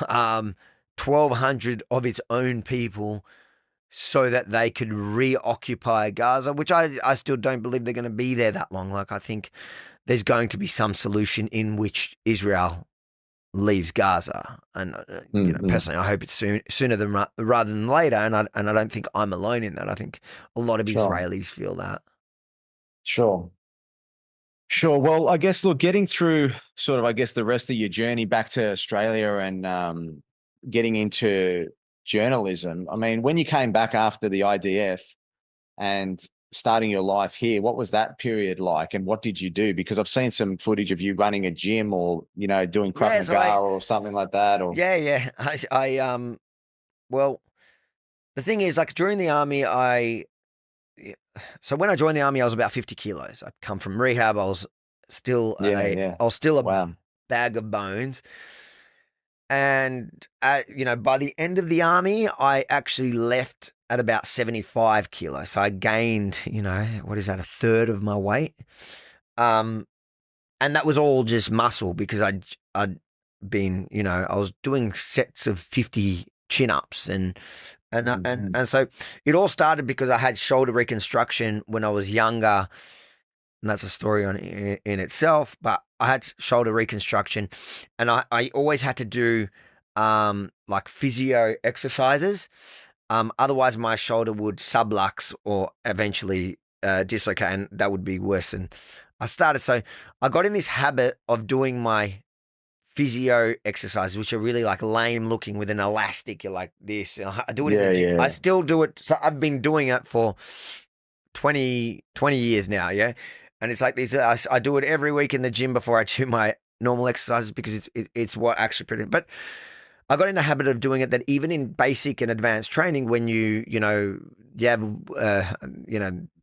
1,200 of its own people so that they could reoccupy Gaza, which I still don't believe they're going to be there that long. Like, I think there's going to be some solution in which Israel leaves Gaza, and personally, I hope it's sooner than rather than later. And I don't think I'm alone in that. I think a lot of Israelis feel that. Sure. Well, I guess, look, getting through sort of, I guess, the rest of your journey back to Australia and getting into journalism. I mean, when you came back after the IDF and starting your life here, what was that period like, and what did you do? Because I've seen some footage of you running a gym, or doing Krav Maga or something like that. Or Well, the thing is, like, during the army, so when I joined the army, I was about 50 kilos. I'd come from rehab. I was still a Wow. bag of bones. And, by the end of the army, I actually left at about 75 kilos. So I gained, what is that, a third of my weight. And that was all just muscle because I'd been, I was doing sets of 50 chin-ups and so it all started because I had shoulder reconstruction when I was younger. And that's a story in itself, but I had shoulder reconstruction and I always had to do like physio exercises. Otherwise my shoulder would sublux or eventually dislocate, and that would be worse. And so I got in this habit of doing my physio exercises, which are really like lame looking with an elastic. You're like this. I do it in the gym. I still do it. So I've been doing it for 20 years now. Yeah. And it's like this. I do it every week in the gym before I do my normal exercises because it's what actually pretty. But I got in the habit of doing it that even in basic and advanced training, when you have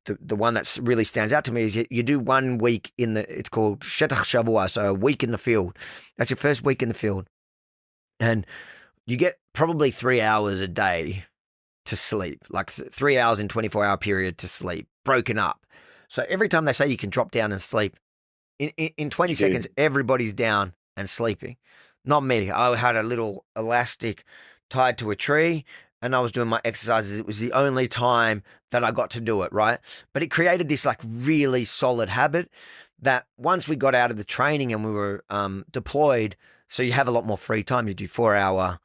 the one that really stands out to me is you do 1 week it's called Shetach Shavua, so a week in the field. That's your first week in the field, and you get probably 3 hours a day to sleep, like 3 hours in 24-hour period to sleep, broken up. So every time they say you can drop down and sleep, in 20 seconds, everybody's down and sleeping. Not me. I had a little elastic tied to a tree and I was doing my exercises. It was the only time that I got to do it, right? But it created this like really solid habit that once we got out of the training and we were deployed, so you have a lot more free time. You do 4-hour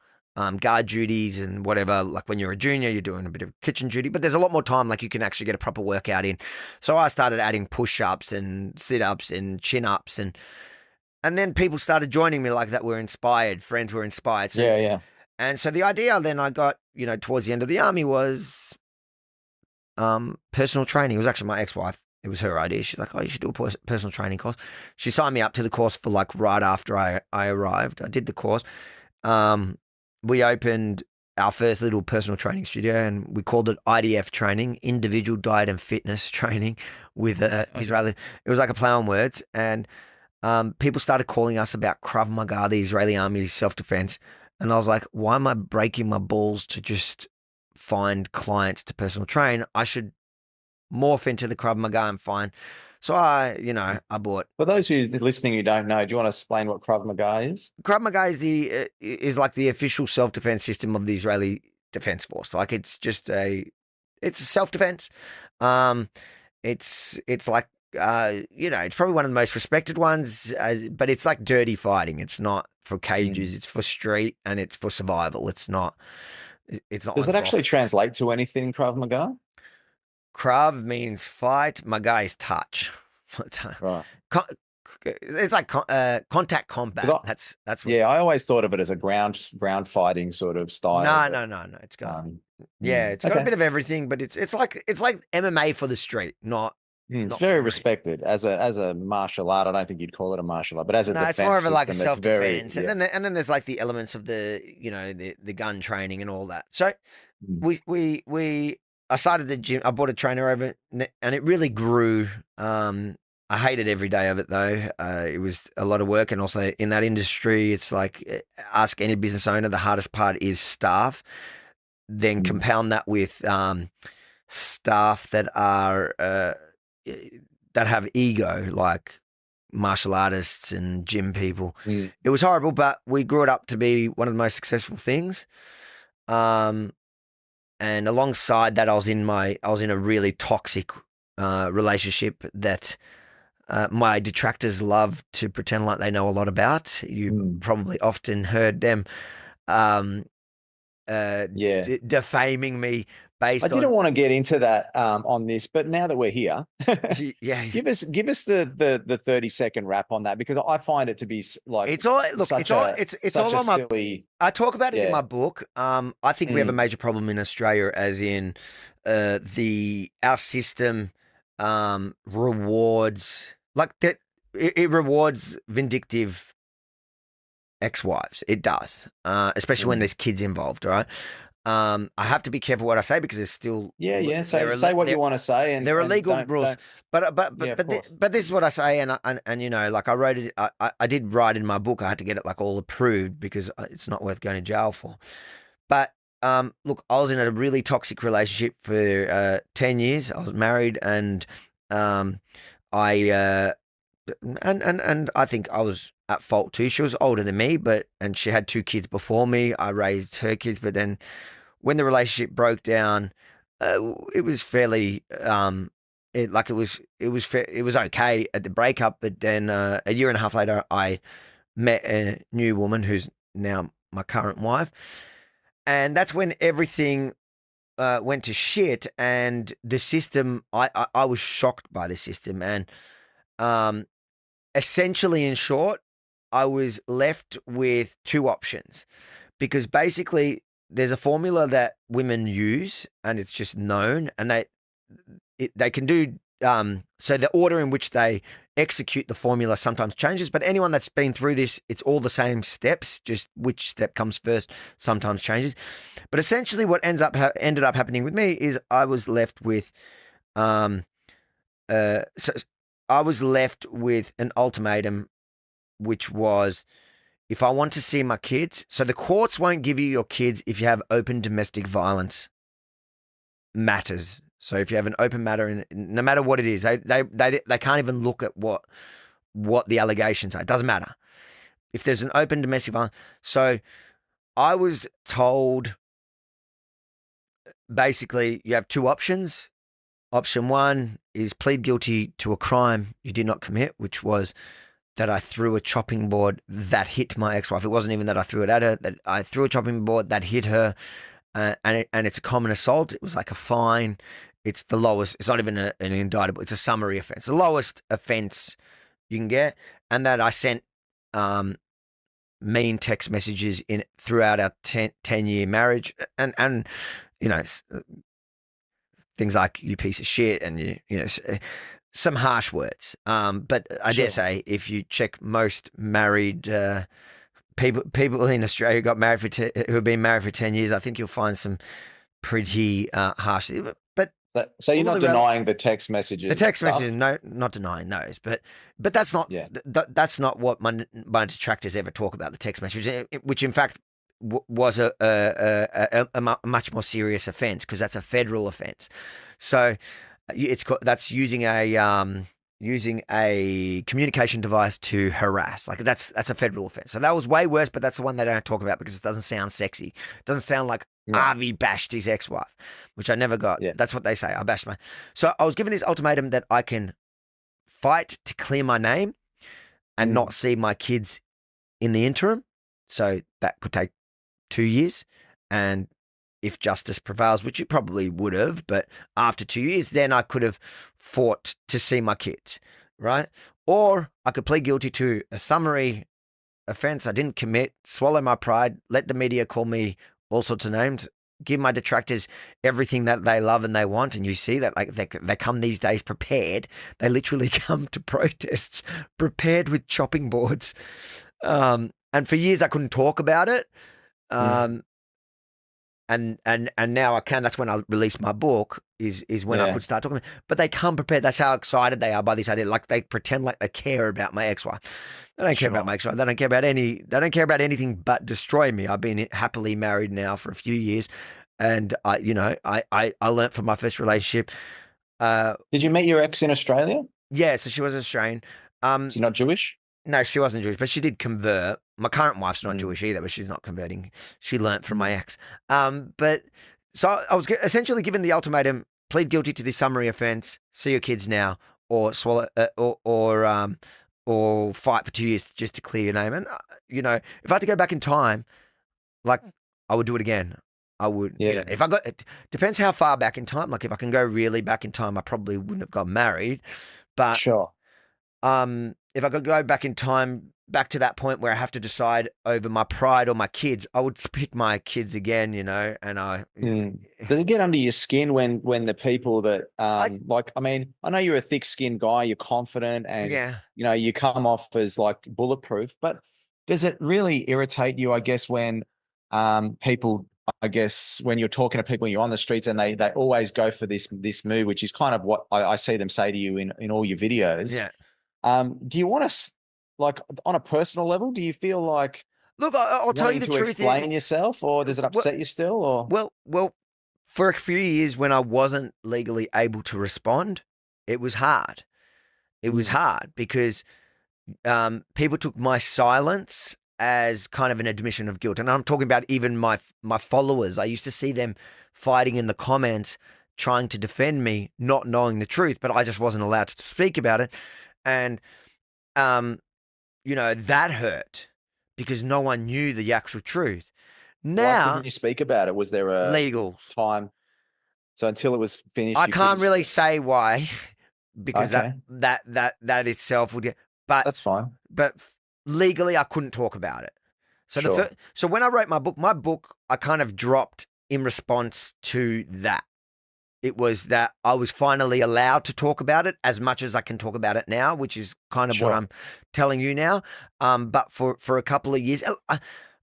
guard duties and whatever. Like when you're a junior, you're doing a bit of kitchen duty, but there's a lot more time. Like you can actually get a proper workout in. So I started adding push-ups and sit-ups and chin-ups and then people started joining me like that were inspired. Friends were inspired. So, yeah. And so the idea then I got, towards the end of the army was personal training. It was actually my ex-wife. It was her idea. She's like, oh, you should do a personal training course. She signed me up to the course for like right after I arrived. I did the course. We opened our first little personal training studio and we called it IDF training, individual diet and fitness training with Israeli. It was like a play on words. And people started calling us about Krav Maga, the Israeli army self-defense. And I was like, why am I breaking my balls to just find clients to personal train? I should morph into the Krav Maga and find. So I bought. For those who listening who don't know, do you want to explain what Krav Maga is? Krav Maga is like the official self-defense system of the Israeli Defense Force. Like it's a self-defense. It's like, it's probably one of the most respected ones, but it's like dirty fighting. It's not for cages. It's for street and it's for survival. It's not. Does it actually translate to anything, Krav Maga? Krav means fight. Maga is touch. Right. It's like contact combat. That's what. Yeah, I always thought of it as a ground fighting sort of style. No. It's got it's got a bit of everything, but it's like MMA for the street, not. It's very respected as a martial art. I don't think you'd call it a martial art, but as a defense it's more of like a system, self-defense, and then there's like the elements of the the gun training and all that. So I started the gym. I bought a trainer over, and it really grew. I hated every day of it though. It was a lot of work, and also in that industry, it's like ask any business owner. The hardest part is staff. Then compound that with staff that are that have ego, like martial artists and gym people. It was horrible, but we grew it up to be one of the most successful things. And alongside that, I was in a really toxic relationship that my detractors love to pretend like they know a lot about. You probably often heard them defaming me based on. I didn't want to get into that on this, but now that we're here, give us the 30-second wrap on that, because I find it to be like it's all on my silly. I talk about it in my book. I think we have a major problem in Australia, as in our system rewards like that. It rewards vindictive ex-wives. It does, especially when there's kids involved. Right. I have to be careful what I say because there's still Yeah. Say what you want to say, and there are legal don't, rules. But yeah, of course. but this is what I say, and you know, like I wrote it. I did write in my book. I had to get it like all approved because it's not worth going to jail for. But look, I was in a really toxic relationship for 10 years. I was married, and I and I think I was at fault too. She was older than me, and she had 2 kids before me. I raised her kids, but then when the relationship broke down, it was fairly it was okay at the breakup. But then a year and a half later, I met a new woman who's now my current wife, and that's when everything went to shit. And the system, I was shocked by the system, and um, essentially, in short, I was left with 2 options because basically there's a formula that women use and it's just known, and they can do so the order in which they execute the formula sometimes changes, but anyone that's been through this, it's all the same steps, just which step comes first sometimes changes. But essentially what ended up happening with me is I was left with so I was left with an ultimatum, which was if I want to see my kids. So the courts won't give you your kids if you have open domestic violence matters. So if you have an open matter, and no matter what it is, they can't even look at what the allegations are. It doesn't matter if there's an open domestic violence. So I was told basically you have 2 options. Option 1 is plead guilty to a crime you did not commit, which was that I threw a chopping board that hit my ex-wife. It wasn't even that I threw it at her, that I threw a chopping board that hit her, and it's a common assault. It was like a fine. It's the lowest. It's not even an indictable. It's a summary offense. The lowest offense you can get. And that I sent mean text messages throughout our 10-year marriage, and you know, things like "you piece of shit" and you know, some harsh words. But I dare say, if you check most married people in Australia who have been married for 10 years, I think you'll find some pretty harsh. But so you're not denying the text messages. The text messages, no, not denying those. But that's not that's not what my detractors ever talk about. The text messages, which in fact was a much more serious offence because that's a federal offence. So that's using a communication device to harass. Like that's a federal offence. So that was way worse, but that's the one they don't talk about because it doesn't sound sexy. It doesn't sound like Avi bashed his ex-wife, which I never got. Yeah. That's what they say. I bashed my. So I was given this ultimatum that I can fight to clear my name and not see my kids in the interim. So that could take 2 years. And if justice prevails, which it probably would have, but after 2 years, then I could have fought to see my kids, right? Or I could plead guilty to a summary offense I didn't commit, swallow my pride, let the media call me all sorts of names, give my detractors everything that they love and they want. And you see that like they come these days prepared. They literally come to protests prepared with chopping boards. And for years I couldn't talk about it. And now I can. That's when I released my book. Is when I could start talking. But they come prepared. That's how excited they are by this idea. Like they pretend like they care about my ex-wife. They don't care about my ex-wife. They don't care about They don't care about anything but destroy me. I've been happily married now for a few years, and I learned from my first relationship. Did you meet your ex in Australia? Yeah, so she was Australian. She's not Jewish? No, she wasn't Jewish, but she did convert. My current wife's not Jewish either, but she's not converting. She learnt from my ex. But so I was essentially given the ultimatum: plead guilty to this summary offence, see your kids now, or swallow, or fight for 2 years just to clear your name. And if I had to go back in time, like I would do it again. I would. Yeah. If I got, it depends how far back in time. Like if I can go really back in time, I probably wouldn't have got married. But if I could go back in time, back to that point where I have to decide over my pride or my kids, I would pick my kids again, and Does it get under your skin when the people that, I know you're a thick-skinned guy, you're confident and, you come off as like bulletproof, but does it really irritate you, I guess, when people I guess when you're talking to people, you're on the streets, and they always go for this move, which is kind of what I see them say to you in all your videos. Yeah. Do you want to, like, on a personal level, do you feel like Look, I'll tell you wanting the to truth. explain yourself, or does it Well, upset you still? Or well, for a few years when I wasn't legally able to respond, it was hard. It was Mm, hard because people took my silence as kind of an admission of guilt. And I'm talking about even my followers. I used to see them fighting in the comments, trying to defend me, not knowing the truth, but I just wasn't allowed to speak about it. And, um, that hurt because no one knew the actual truth. why couldn't Now, you speak about it? Was there a legal. time? So until it was finished, I you couldn't can't really speak. say why because Okay, that itself would get, but that's fine. but legally I couldn't talk about it. So Sure. so when I wrote my book I kind of dropped in response to that. It was that I was finally allowed to talk about it as much as I can talk about it now, which is kind of what Sure. I'm telling you now. But for a couple of years,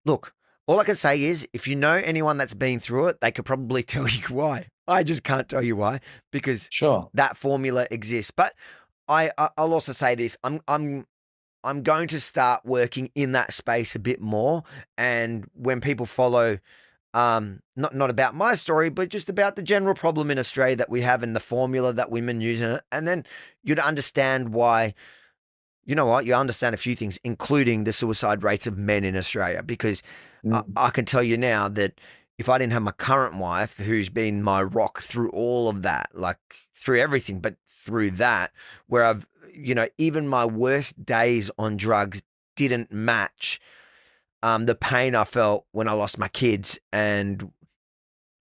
look, all I can say is if you know anyone that's been through it, they could probably tell you why. I just can't tell you why because Sure. that formula exists. But I'll also say this: I'm going to start working in that space a bit more. And when people follow, not about my story, but just about the general problem in Australia that we have and the formula that women use in it, and then you'd understand why. You know what? You understand a few things, including the suicide rates of men in Australia, because Mm, I can tell you now that if I didn't have my current wife, who's been my rock through all of that, like through everything, but through that, where I've, even my worst days on drugs didn't match the pain I felt when I lost my kids and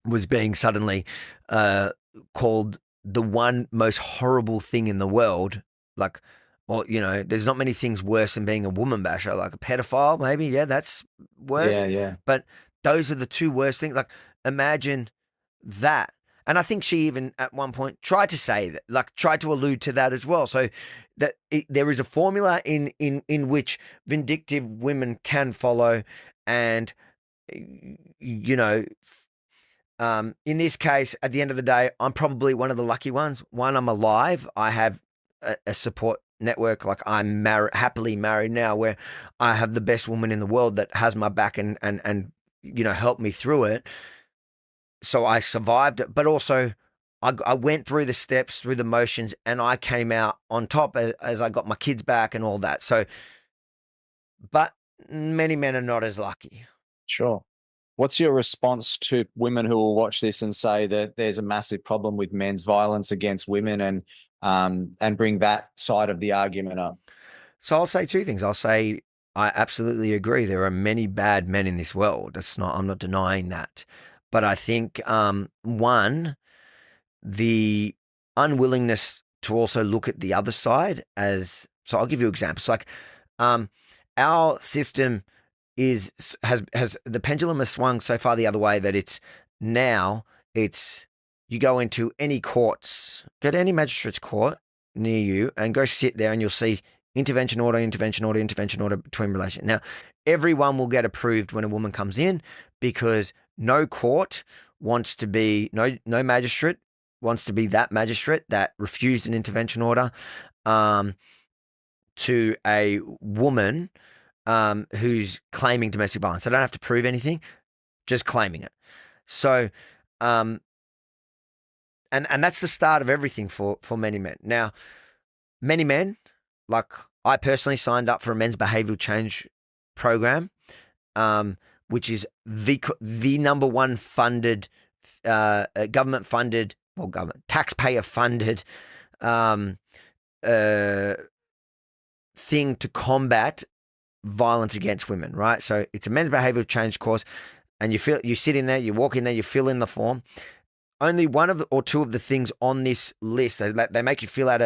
was being suddenly uh, called the one most horrible thing in the world. Like, well, there's not many things worse than being a woman basher, like a pedophile, maybe. Yeah, that's worse. yeah, yeah. But those are the two worst things. Like, imagine that. And I think she even at one point tried to say that, like, tried to allude to that as well. So that there is a formula in which vindictive women can follow, and you know in this case, at the end of the day, I'm probably one of the lucky ones. One, I'm alive. I have a support network. Like I'm happily married now, where I have the best woman in the world that has my back and helped me through it. So I survived it, but also I went through the steps, through the motions, and I came out on top as I got my kids back and all that. So, but many men are not as lucky. Sure. What's your response to women who will watch this and say that there's a massive problem with men's violence against women, and bring that side of the argument up? So I'll say two things. I'll say I absolutely agree. There are many bad men in this world. I'm not denying that. But I think one, the unwillingness to also look at the other side as, so I'll give you examples. Like our system has the pendulum has swung so far the other way that it's you go into any courts, go to any magistrate's court near you and go sit there and you'll see intervention order, intervention order, intervention order between relation. Now, everyone will get approved when a woman comes in because no court wants to be, no magistrate wants to be that magistrate that refused an intervention order to a woman who's claiming domestic violence. They don't have to prove anything, just claiming it. So, and that's the start of everything for many men. Now, many men, like I personally signed up for a men's behavioral change program, which is the number one funded, government funded, well, government taxpayer funded thing to combat violence against women, right? So it's a men's behavioral change course, and you sit in there, you walk in there, you fill in the form. Only one of or two of the things on this list, they make you fill out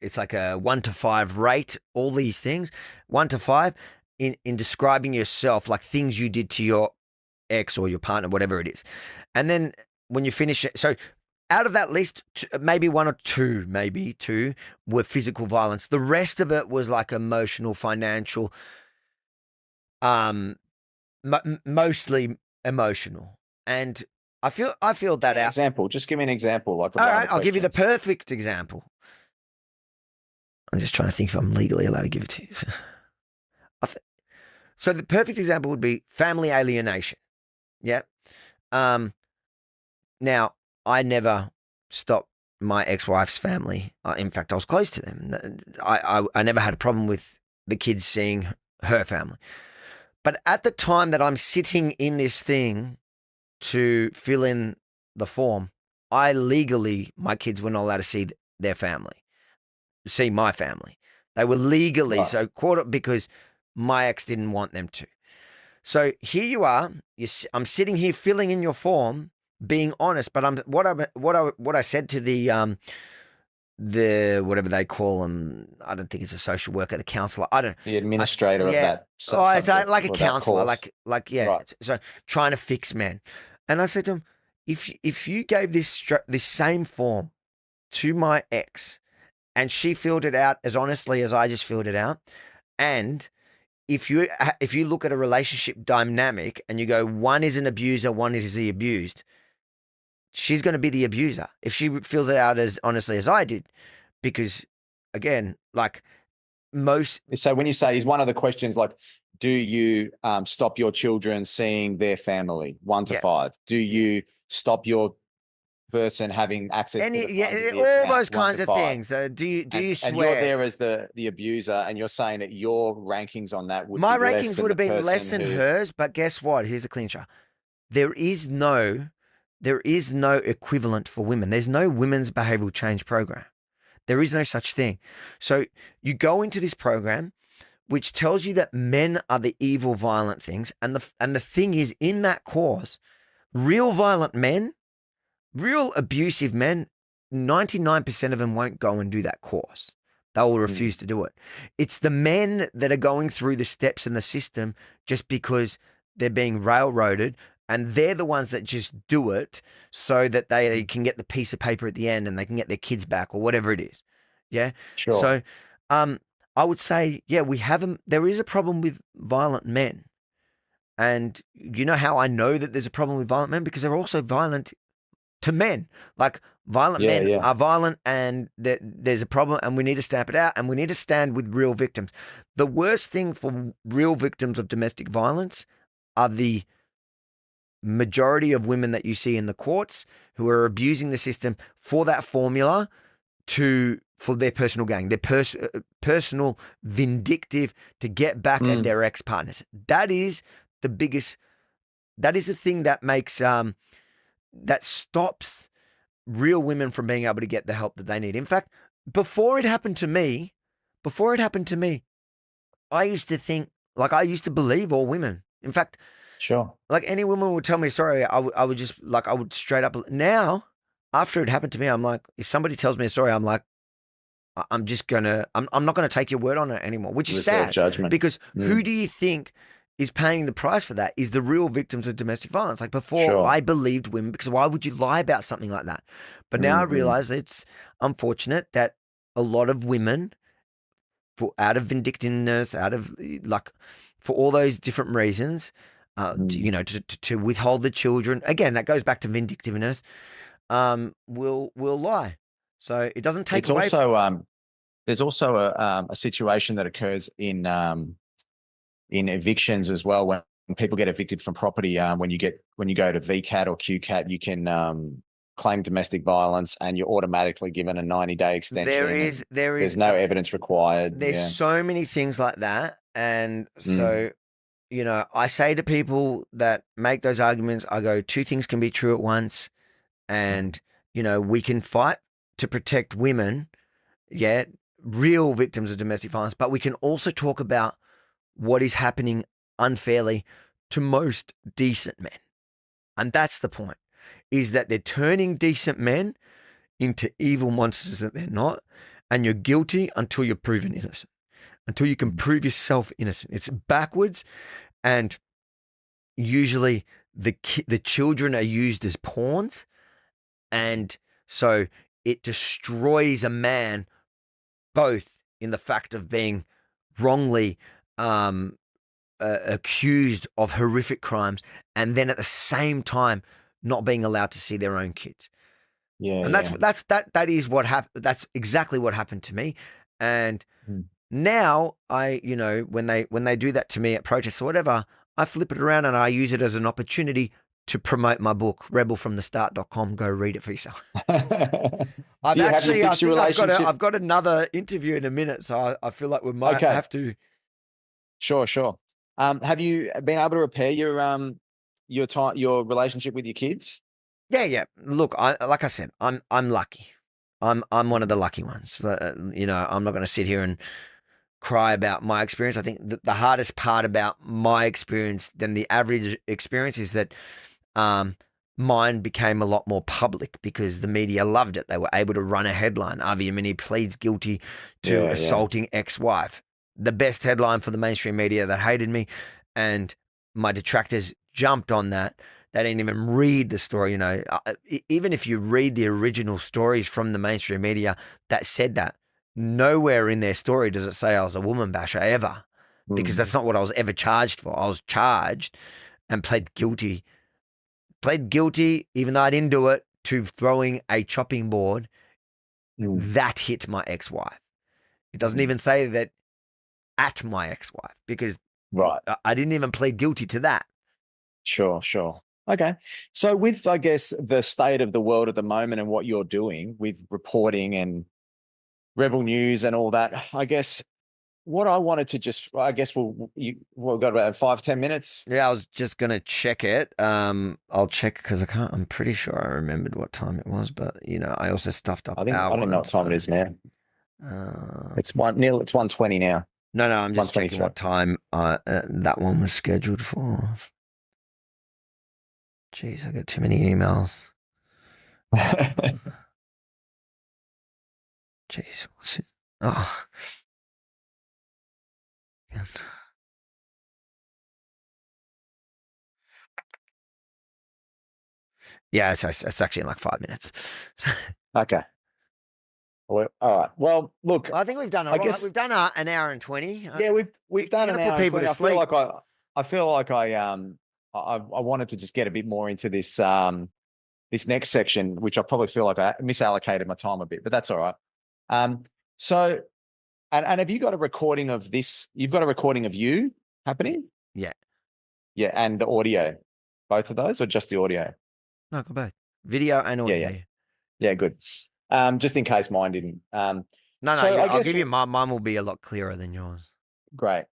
it's like a 1 to 5 rate, all these things, 1 to 5 in describing yourself, like things you did to your ex or your partner, whatever it is. And then when you finish it, so out of that list, maybe one or two, maybe two were physical violence. The rest of it was like emotional, financial, mostly emotional, and I feel that out. Example. Just give me an example. Like, All right, I'll give you the perfect example. I'm just trying to think if I'm legally allowed to give it to you. So the perfect example would be family alienation. Yeah. Now, I never stopped my ex-wife's family. In fact, I was close to them. I never had a problem with the kids seeing her family. But at the time that I'm sitting in this thing to fill in the form, my kids were not allowed to see their family, see my family. They were legally so caught up because my ex didn't want them to. So here you are. I'm sitting here filling in your form, being honest. But what I said to the whatever they call them. I don't think it's a social worker, the counselor. I don't. The administrator of that. It's like a counselor, yeah. Right. So trying to fix men, and I said to him, if you gave this same form to my ex, and she filled it out as honestly as I just filled it out, and if you look at a relationship dynamic and you go, one is an abuser, one is the abused, she's going to be the abuser if she fills it out as honestly as I did, because again, like most. So when you say, is one of the questions like, do you stop your children seeing their family 1 to 5? Do you stop your person having access to all those kinds of things? Do you swear? And you're there as the abuser, and you're saying that your rankings on that would my be rankings would have been less than hers, but guess what? Here's a clincher. There is no equivalent for women. There's no women's behavioral change program. There is no such thing. So you go into this program, which tells you that men are the evil, violent things, and the thing is, in that course, real violent men, real abusive men, 99% of them won't go and do that course. They will refuse to do it. It's the men that are going through the steps in the system just because they're being railroaded, and they're the ones that just do it so that they can get the piece of paper at the end and they can get their kids back or whatever it is. Yeah. Sure. So I would say, yeah, there is a problem with violent men. And you know how I know that there's a problem with violent men? Because they're also violent to men. Like violent men are violent, and there's a problem, and we need to stamp it out, and we need to stand with real victims. The worst thing for real victims of domestic violence are the majority of women that you see in the courts who are abusing the system for that formula for their personal gain, their personal vindictive to get back at their ex-partners. That is the thing that makes that stops real women from being able to get the help that they need. In fact, before it happened to me, I used to believe all women. In fact, sure, like any woman would tell me a story, I would just I would straight up. Now, after it happened to me, I'm like, if somebody tells me a story, I'm like, I'm not gonna take your word on it anymore, which is sad. Judgment. Because who do you think is paying the price for that is the real victims of domestic violence. Like before, I believed women because why would you lie about something like that? But now I realize it's unfortunate that a lot of women, out of vindictiveness, for all those different reasons, to withhold the children. Again, that goes back to vindictiveness. Will lie. So it doesn't take away. There's also a situation that occurs in evictions as well, when people get evicted from property. When you go to VCAT or QCAT, you can claim domestic violence, and you're automatically given a 90-day extension. There's no evidence required. There's so many things like that, and so I say to people that make those arguments, I go, two things can be true at once, and we can fight to protect women, real victims of domestic violence, but we can also talk about what is happening unfairly to most decent men. And that's the point, is that they're turning decent men into evil monsters that they're not, and you're guilty until you're proven innocent, until you can prove yourself innocent. It's backwards, and usually the children are used as pawns, and so it destroys a man both in the fact of being wrongly accused of horrific crimes, and then at the same time not being allowed to see their own kids. Yeah, And yeah. that is what happened. That's exactly what happened to me. And Mm. now when they do that to me at protests or whatever, I flip it around and I use it as an opportunity to promote my book, rebelfromthestart.com. Go read it for yourself. Do you have you I fixed your think relationship? I've got another interview in a minute, so I feel like we might Okay, have to. sure, sure. Have you been able to repair your relationship with your kids? Yeah, yeah. Look, like I said, I'm lucky. I'm one of the lucky ones. I'm not going to sit here and cry about my experience. I think the hardest part about my experience than the average experience is that mine became a lot more public because the media loved it. They were able to run a headline. Avi Yemini pleads guilty to Yeah, yeah. assaulting ex-wife. The best headline for the mainstream media that hated me, and my detractors jumped on that. They didn't even read the story. Even if you read the original stories from the mainstream media that said that, nowhere in their story does it say I was a woman basher ever, because Mm, that's not what I was ever charged for. I was charged and pled guilty, even though I didn't do it, to throwing a chopping board mm, that hit my ex-wife. It doesn't mm. even say that at my ex-wife, because Right. I didn't even plead guilty to that. Sure, sure. Okay. So with, I guess, the state of the world at the moment and what you're doing with reporting and Rebel News and all that, I guess what I wanted to I guess we've got about 5-10 minutes. Yeah, I was just gonna check it. I'll check because I can't. I'm pretty sure I remembered what time it was, but I also stuffed up I our don't even know one. what time it is now. Uh, It's 1:20 now. no, I'm just checking 1:23. what time that one was scheduled for. Jeez, I got too many emails. Jeez, what's it? Oh, God. Yeah, it's actually in like 5 minutes. So, Okay. Well, all right. Well, look, I think we've done I guess we've done an hour and 20. yeah, we've done You're an gonna put hour and people 20. to sleep. I feel like I wanted to just get a bit more into this this next section, which I probably feel like I misallocated my time a bit, but that's all right. Um, so and have you got a recording of this? You've got a recording of you happening? Yeah, Yeah, and the audio. Both of those or just the audio? no, go back. Video and Yeah, audio. yeah. Yeah, good. Just in case mine didn't. No, So I I'll guess give you mine will be a lot clearer than yours. great.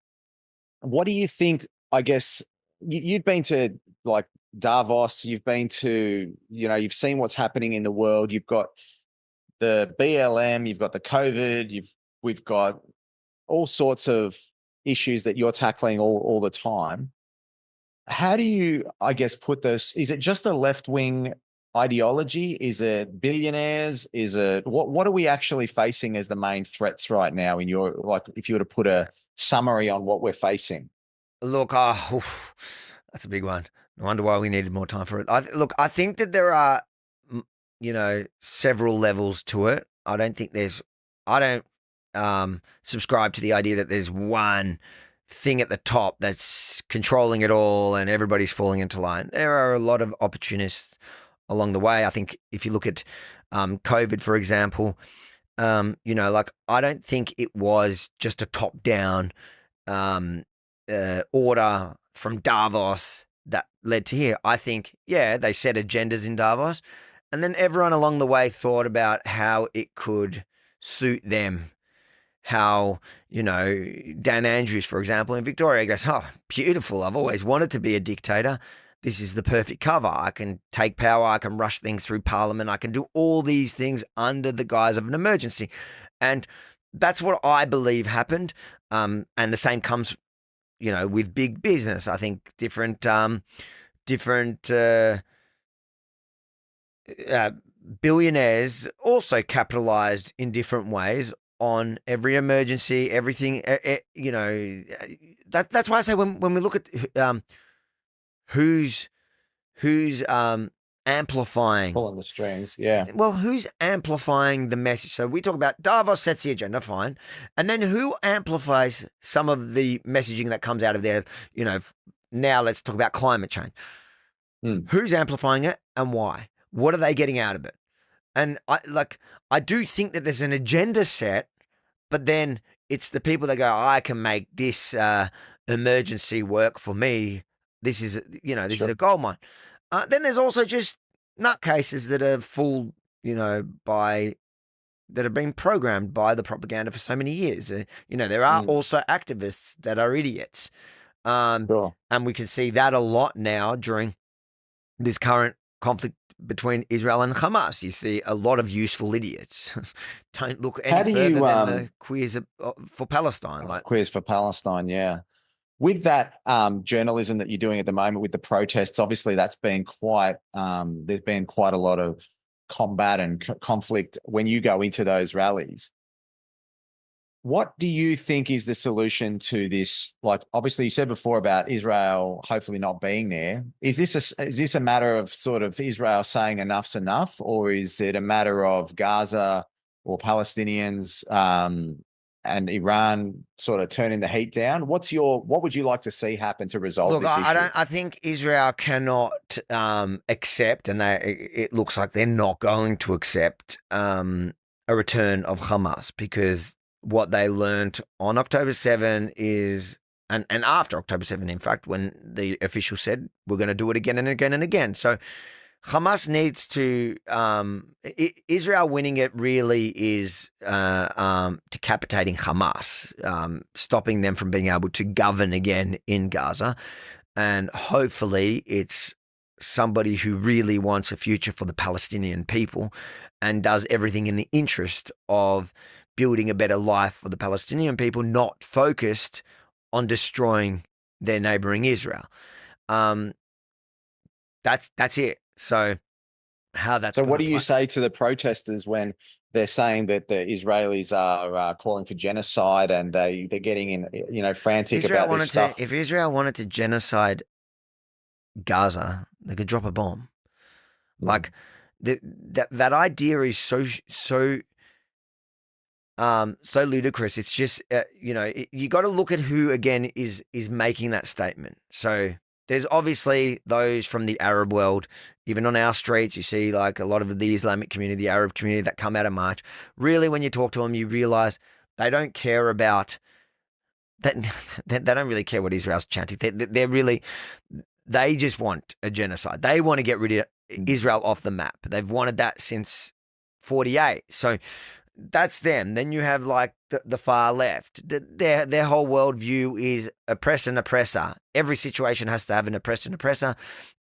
What do you think? I guess you've been to like Davos, you've been to, you've seen what's happening in the world. You've got the BLM, you've got the COVID, we've got all sorts of issues that you're tackling all the time. How do you, I guess, put this? Is it just a left wing ideology? Is it billionaires? Is it what are we actually facing as the main threats right now in your, like, if you were to put a summary on what we're facing? Look, that's a big one. No wonder why we needed more time for it. I think that there are, several levels to it. I don't subscribe to the idea that there's one thing at the top that's controlling it all and everybody's falling into line. There are a lot of opportunists along the way. I think if you look at COVID, for example, I don't think it was just a top down um, order from Davos that led to here. I think, yeah, they set agendas in Davos, and then everyone along the way thought about how it could suit them. How, Dan Andrews, for example, in Victoria goes, oh, beautiful. I've always wanted to be a dictator. This is the perfect cover. I can take power. I can rush things through parliament. I can do all these things under the guise of an emergency. And that's what I believe happened. And the same comes, with big business. I think different billionaires also capitalized in different ways on every emergency, everything. That's why I say when we look at who's amplifying? Pulling the strings. Yeah. Well, who's amplifying the message? So we talk about Davos sets the agenda, fine. And then who amplifies some of the messaging that comes out of there? Now let's talk about climate change. Who's amplifying it and why? What are they getting out of it? And I do think that there's an agenda set, but then it's the people that go, I can make this emergency work for me. This is, this is a gold mine. Then there's also just nutcases that are fooled, that have been programmed by the propaganda for so many years. There are also activists that are idiots. And we can see that a lot now during this current conflict between Israel and Hamas. You see a lot of useful idiots. Don't look any further than the queers for Palestine. Queers for Palestine, yeah. With that journalism that you're doing at the moment with the protests, obviously that's been there's been quite a lot of combat and conflict when you go into those rallies. What do you think is the solution to this? Like, obviously you said before about Israel hopefully not being there. Is this a matter of sort of Israel saying enough's enough, or is it a matter of Gaza or Palestinians and Iran sort of turning the heat down? What would you like to see happen to resolve this issue? I think Israel cannot accept, and it looks like they're not going to accept a return of Hamas, because what they learned on October 7 is, and after October 7, in fact, when the official said, we're going to do it again and again and again. So Hamas needs to, Israel winning it really is decapitating Hamas, stopping them from being able to govern again in Gaza. And hopefully it's somebody who really wants a future for the Palestinian people and does everything in the interest of building a better life for the Palestinian people, not focused on destroying their neighboring Israel. That's it. So how that's so what do you say to the protesters when they're saying that the Israelis are calling for genocide and they're getting in frantic about this stuff? If Israel wanted to genocide Gaza, they could drop a bomb. Like that idea is so ludicrous. It's just you got to look at who again is making that statement. So there's obviously those from the Arab world. Even on our streets, you see like a lot of the Islamic community, the Arab community that come out of march. Really, when you talk to them, you realize they don't care about that. They don't really care what Israel's chanting. They just want a genocide. They want to get rid of Israel off the map. They've wanted that since 48. So that's them. Then you have like the far left. Their whole worldview is oppress and oppressor. Every situation has to have an oppressor and oppressor.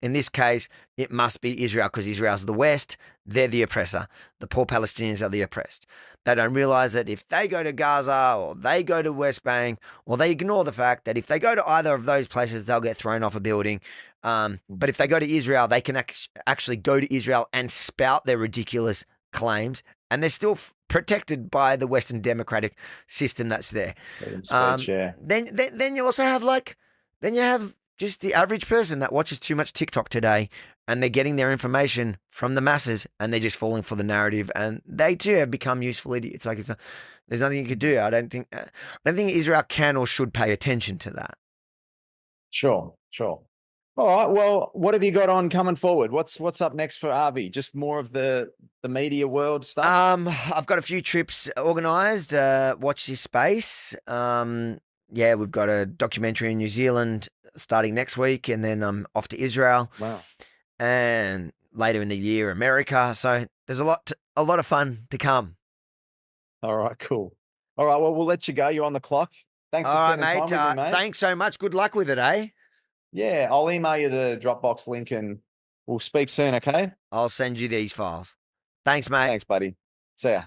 In this case, it must be Israel because Israel's the West. They're the oppressor. The poor Palestinians are the oppressed. They don't realize that if they go to Gaza or they go to West Bank, or they ignore the fact that if they go to either of those places, they'll get thrown off a building. But if they go to Israel, they can actually go to Israel and spout their ridiculous claims, and they're still protected by the Western democratic system that's there. Then you also have you have just the average person that watches too much TikTok today, and they're getting their information from the masses, and they're just falling for the narrative, and they too have become useful idiots. Like there's nothing you could do. I don't think Israel can or should pay attention to that. Sure. All right. Well, what have you got on coming forward? What's up next for Avi? Just more of the media world stuff? I've got a few trips organised. Watch this space. We've got a documentary in New Zealand starting next week, and then I'm off to Israel. Wow. And later in the year, America. So there's a lot of fun to come. All right, cool. All right, well, we'll let you go. You're on the clock. Thanks for spending time with me, mate. Thanks so much. Good luck with it, eh? Yeah, I'll email you the Dropbox link and we'll speak soon, okay? I'll send you these files. Thanks, mate. Thanks, buddy. See ya.